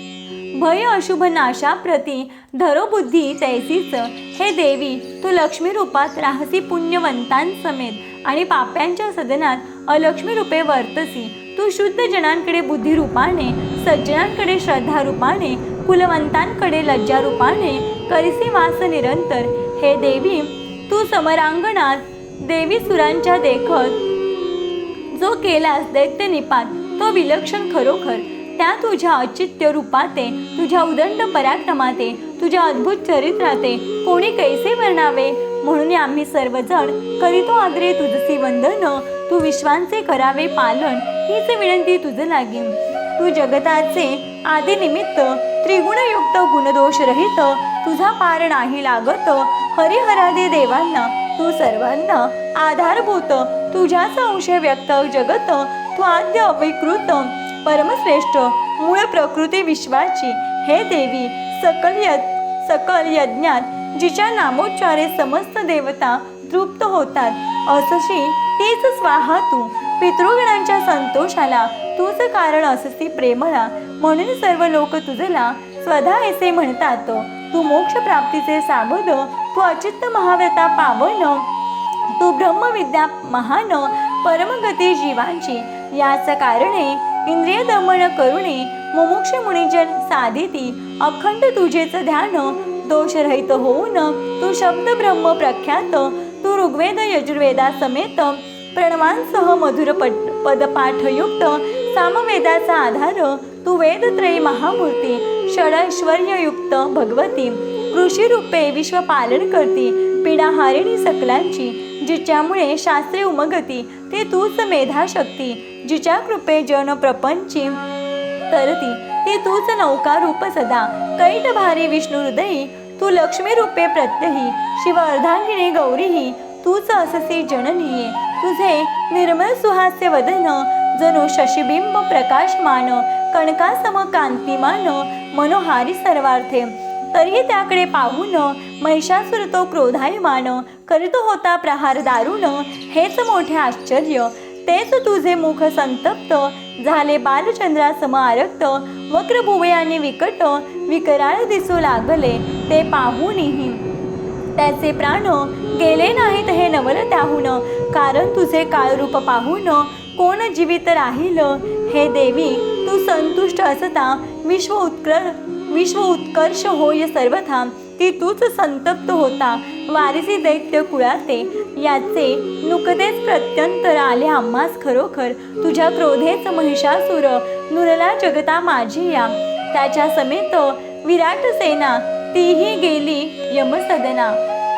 भय अशुभ नाशाप्रती धरो बुद्धी तैसीच. हे देवी, तू लक्ष्मी रूपात राहसी पुण्यवंतांसमेत आणि पाप्यांच्या सदनात अलक्ष्मी रूपे वर्तसी. तू शुद्ध जनांकडे बुद्धी रूपाने, सज्जनांकडे श्रद्धा रूपाने, कुलवंतांकडे लज्जा रूपाने करिसी वास निरंतर. हे देवी, तू समरांगणात देवी सुरांच्या देखत जो केलास दैत्य निपात, तो विलक्षण खरोखर. त्या तुझ्या अचित्य रूपाते, तुझ्या उदंड पराक्रमाते, तुझ्या अद्भुत चरित्राते कोणी कैसे वर्णावे. म्हणून आम्ही सर्वजण करीतो आदरे तुझसी वंदन. तू विश्वांचे करावे पालन, हीच विनंती तुझ लागेल. तू जगताचे आदि निमित्त, त्रिगुणयुक्त गुणदोष रहित, तुझा पार नाही लागत. हरिहरादे देवांना तू सर्वांना आधारभूत, तुझ्याच अंश व्यक्त जगत. तू आद्य अविकृत परमश्रेष्ठ, मूळ प्रकृती विश्वाची. हे देवी, सकल यज्ञात जिच्या नामोच्चारे समस्त देवता तृप्त होतात, असशी तीच स्वाहा तू. पितृगणांच्या संतोषाला तूच कारण अससी प्रेमळा. म्हणून सर्व लोक तुझला स्वधा ऐसे म्हणतात. तू मोक्ष प्राप्तीचे साबद, तू अचित्त महाव्रता पावन, तू ब्रह्मविद्या महान, परमगती जीवांची. याच कारणे इंद्रिय दमन करुणे मुमुक्ष मुनिजन साधिती. अखंड तुझेच ध्यान दोषरहित होऊन, तू शब्द ब्रह्म प्रख्यात. तू ऋग्वेद यजुर्वेदा समेत प्रणवांसह मधुर पदपाठयुक्त सामवेदाचा आधार. तू वेदत्रयी महामूर्ती, षडैश्वर्ययुक्त भगवती, कृषी रूपे विश्व पालन करती, पीडाहारिणी सकलांची. जिच्यामुळे शास्त्रे उमगती, ते तूच मेधाशक्ती. जिच्या कृपे जन प्रपंची तरती, ती तूच नौका रूप सदा. कैट भारी विष्णु हृदयी, तू लक्ष्मी रूपे प्रत्यही. शिव अर्धांगिणी गौरीही, तूच अससी जननीये. तुझे निर्मळ सुहास्य वदन, जणू शशिबिंब प्रकाशमान, कणकासम कांतिमान, मनोहारी सर्वार्थे. तरी त्याकडे पाहून महिषासुर तो क्रोधायमान, करीतो होता प्रहार दारुण. हेच मोठे आश्चर्य, तेच तुझे मुख संतप्त झाले बालचंद्रासम आरक्त. वक्रभुवे आणि विकट विकराळ दिसू लागले, ते पाहूनही त्याचे प्राण गेले नाहीत हे नवल त्याहून. कारण तुझे काळरूप पाहून कोण जीवित राहील. हे देवी, तू संतुष्ट असता विश्व उत्कर्ष होय सर्वथा. ती तूच संतप्त होता वारिसी दैत्य कुळाते. याचे नुकतेच प्रत्यंतर आले आम्हास खरोखर. तुझ्या क्रोधेच महिषासुर नुरला जगता माझी या. त्याच्या समेत विराट सेना तीही गेली यमसदना.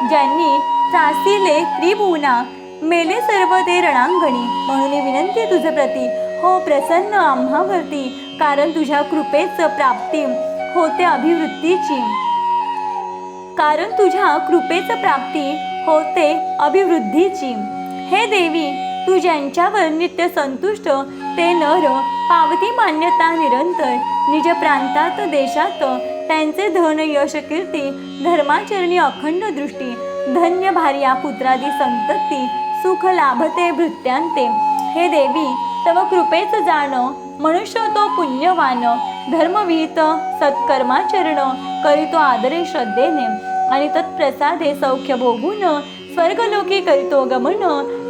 ज्यांनी त्रासिले त्रिभुवना मेले सर्व ते रणांगणी. म्हणून विनंती तुझ प्रती हो प्रसन्न आम्हावरती. कारण तुझ्या कृपेच प्राप्ती होते अभिवृद्धीची. कारण तुझ्या कृपेच प्राप्ती होते अभिवृद्धीची. हे देवी तू ज्यांच्यावर नित्य संतुष्ट ते नर पावती मान्यता निरंतर. निज प्रांतात देशात त्यांचे धन यश कीर्ती धर्माचरणी अखंड दृष्टी. धन्य भार्या पुत्रादी संतती सुख लाभते भृत्यांते. हे देवी तव कृपेच जाण मनुष्य तो पुण्यवान. धर्मविहित सत्कर्माचरण करीतो आदरे श्रद्धेने. आणि तत्प्रसादे सौख्य भोगून स्वर्गलोकी करीतो गमन.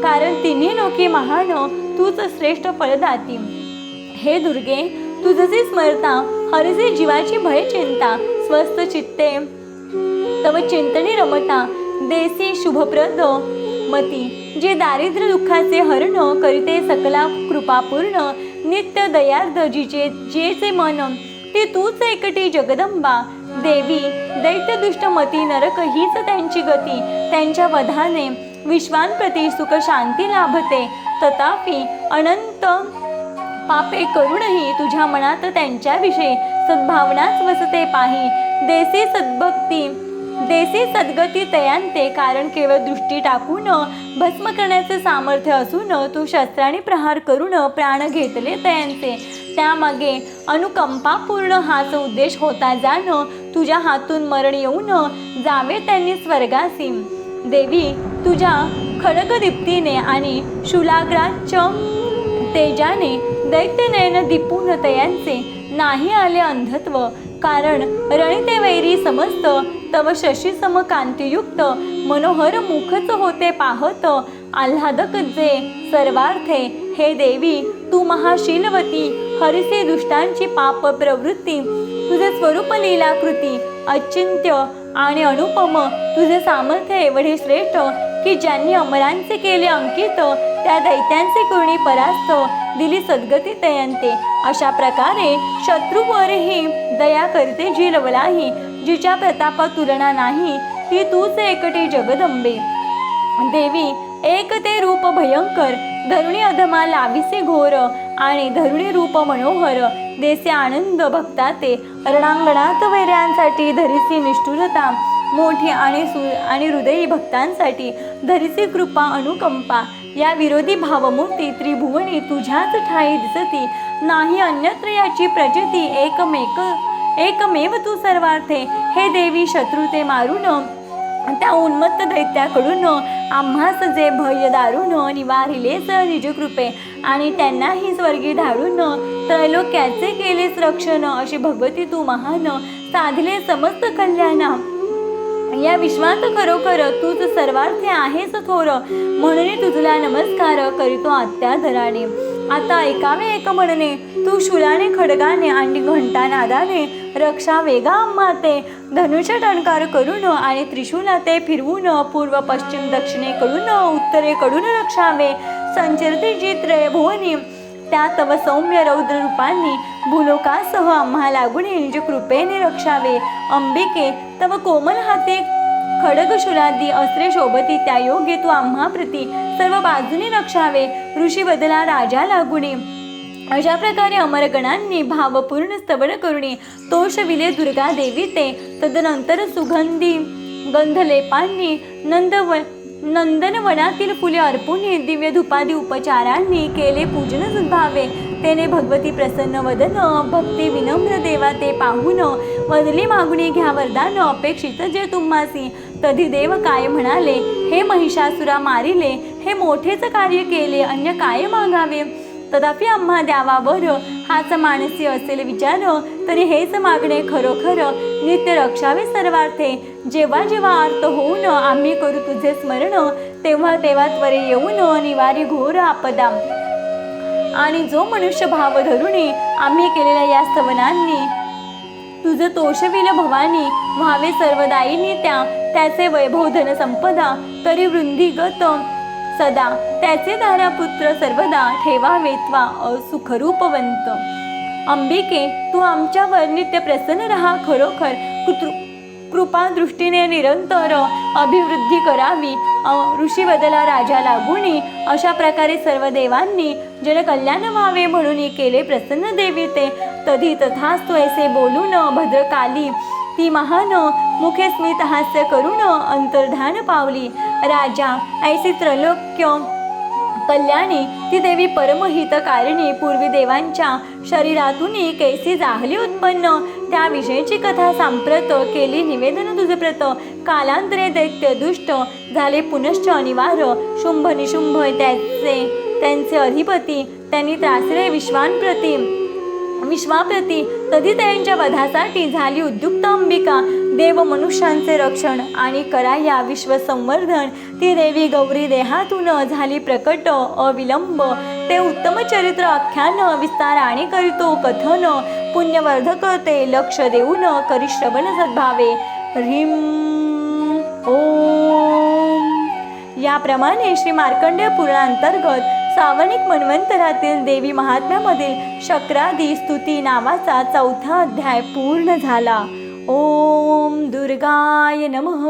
कारण तिन्ही लोकी महान तूच श्रेष्ठ फलदाती. हे दुर्गे तुझसे स्मरता हरिसे जीवाची भय चिंता. स्वस्थ चित्ते तव चिंतनी रमता देसी शुभप्रद मती. जे दारिद्र्य दुःखाचे हरण करीते सकला कृपापूर्ण. नित्य दयार्ध जिचे जेचे मन ते तूच एकटी जगदंबा. देवी दैत्य दुष्टमती नरक हीच त्यांची गती. त्यांच्या वधाने विश्वांप्रती सुख शांती लाभते. तथापि अनंत पापे करूनही तुझ्या मनात त्यांच्याविषयी सद्भावनाच वसते पाही. देसी सद्गती तयांते. कारण केवळ दृष्टी टाकून भस्म करण्याचे सामर्थ्य असून तू शस्त्राने प्रहार करून प्राण घेतले तयांचे. त्यामागे अनुकंपापूर्ण हाच उद्देश होता जाण. तुझ्या हातून मरण येऊन जावे त्यांनी स्वर्गासी. देवी तुझ्या खडगदीप्तीने आणि शूलाग्राच्य तेजाने दैत्य नयन दीपून तयांचे नाही आले अंधत्व. कारण रणिते वैरी समस्त तव शशी सम कांतियुक्त. मनोहर मुखच होते पाहत आल्हादक जे सर्वार्थे. हे देवी तू महाशीलवती हरिसे दुष्टांची पाप प्रवृत्ती. तुझे स्वरूप लीलाकृती अचिंत्य आणि अनुपम. तुझे सामर्थ्य एवढे श्रेष्ठ की ज्यांनी अमरांचे केले अंकित त्या दैत्यांचे करुणी परास्त दिली सद्गती तयंते. अशा प्रकारे शत्रूवरही दया करते जी लवलाही. जिच्या प्रतापा तुलना नाही ती तूच एकटी जगदंबे. देवी एक ते रूप भयंकर धरुणी अधमा लाविसे घोर. आणि धरुणी रूप मनोहर देसे आनंद भक्ताते. रणांगणात वैऱ्यांसाठी धरिसी निष्ठुरता मोठी आणि हृदयी भक्तांसाठी धरिसी कृपा अनुकंपा. या विरोधी भावमूर्ती त्रिभुवनी तुझ्याच ठाई दिसती. नाही अन्यत्र याची प्रचिती. एकमेव तू सर्वार्थे. हे देवी शत्रू ते मारून त्या उन्मत्त दैत्याकडून आम्हास जे भय दारुण निवारिलेच निजकृपे. आणि त्यांनाही स्वर्गी धाडून त्रैलोक्याचे केलेच रक्षण. अशी भगवती तू महान साधले समस्त कल्याणा. या विश्वात खरोखर तूच सर्वार्थे आहेस थोर. म्हणून तुझला नमस्कार करीतो अत्यादराने. आता ऐकावे एक म्हणणे तू शूलाने खडगाने आणि घंटानादाने रक्षा वेगा आम्हा ते. धनुष्य टणकार करून आणि त्रिशूला ते फिरवून पूर्व पश्चिम दक्षिणेकडून उत्तरेकडून रक्षावे. संचरते जी त्रयभुवनी त्या तव सौम्य रौद्र रूपांनी भूलोकासह आम्हा लागून निज कृपेने रक्षावे. अंबिके तव कोमल हाते खडगशूलादी अस्त्रे शोभती. त्या योगे तू आम्हा प्रती सर्व बाजूने रक्षावे. ऋषी बदला राजा लागुणी. अशा प्रकारे अमरगणांनी भावपूर्ण स्तवन करुणी तोषविले दुर्गा देवी ते. तदनंतर सुगंधी गंधलेपांनी नंदनवनातील फुले अर्पून दिव्य धुपादी उपचारांनी केले पूजन सद्भावे. तेने भगवती प्रसन्न वदन भक्ती विनम्र देवा ते पाहून वदली मागुनी घ्या वरदान अपेक्षित जे तुम्हासी. तधी देव काय म्हणाले हे महिषासुरा मारिले. हे मोठेच कार्य केले अन्य काय मागावे. तथापि आम्हा द्यावावर हाच मानसी असेल विचार. तरी हेच मागणे खरोखर नित्य रक्षावे सर्वार्थे. जेव्हा जेव्हा आर्त होऊन आम्ही करू तुझे स्मरण तेव्हा तेव्हा त्वरे येऊन निवारी घोर आपदा. आणि जो मनुष्य भाव धरुणी आम्ही केलेल्या या स्तवनांनी तुझं तोषविल भवानी. व्हावे सर्वदायिनी त्याचे वैभव धन संपदा. तरी वृंदीगत सदा त्याचे धारापुत्र सर्वदा ठेवावे त्वा सुखरूपवंत. अंबिके, तू आमच्यावर नित्य प्रसन्न राहा. खरोखर कृपा दृष्टीने निरंतर अभिवृद्धी करावी. ऋषी बदला राजा लागुनी. अशा प्रकारे सर्व देवांनी जनकल्याण व्हावे म्हणून केले. प्रसन्न देवी ते तधी तथास्तु ऐसे बोलून भद्रकाली ती महान मुखे स्मित हास्य करून अंतर्धान पावली. राजा ऐसी त्रैलोक्य कल्याणी ती देवी परमहितकारिणी पूर्वी देवांच्या शरीरातून कैसी जाहली उत्पन्न त्याविषयीची कथा सांप्रत केली निवेदन तुझे प्रत. कालांतरे दैत्य दुष्ट झाले पुनश्च अनिवार्य. शुंभ निशुंभ त्यांचे अधिपती त्यांनी त्रासले विश्वाप्रती तधी त्यांच्या वधासाठी झाली उद्युक्त अंबिका. देव मनुष्यांचे रक्षण आणि कराया विश्वसंवर्धन ती देवी गौरी देहातून झाली प्रकट अविलंब. ते उत्तम चरित्र आख्यान विस्ताराने करीतो कथन. पुण्यवर्धक ते लक्ष देऊन करी श्रवण सद्भावे. ह्रीं ओम. याप्रमाणे श्री मार्कंडेय पुराणांतर्गत सावनिक मन्वंतरातील देवी महात्म्यामधील शक्रादी स्तुती नावाचा 4था अध्याय पूर्ण झाला. ओम दुर्गाय नमः.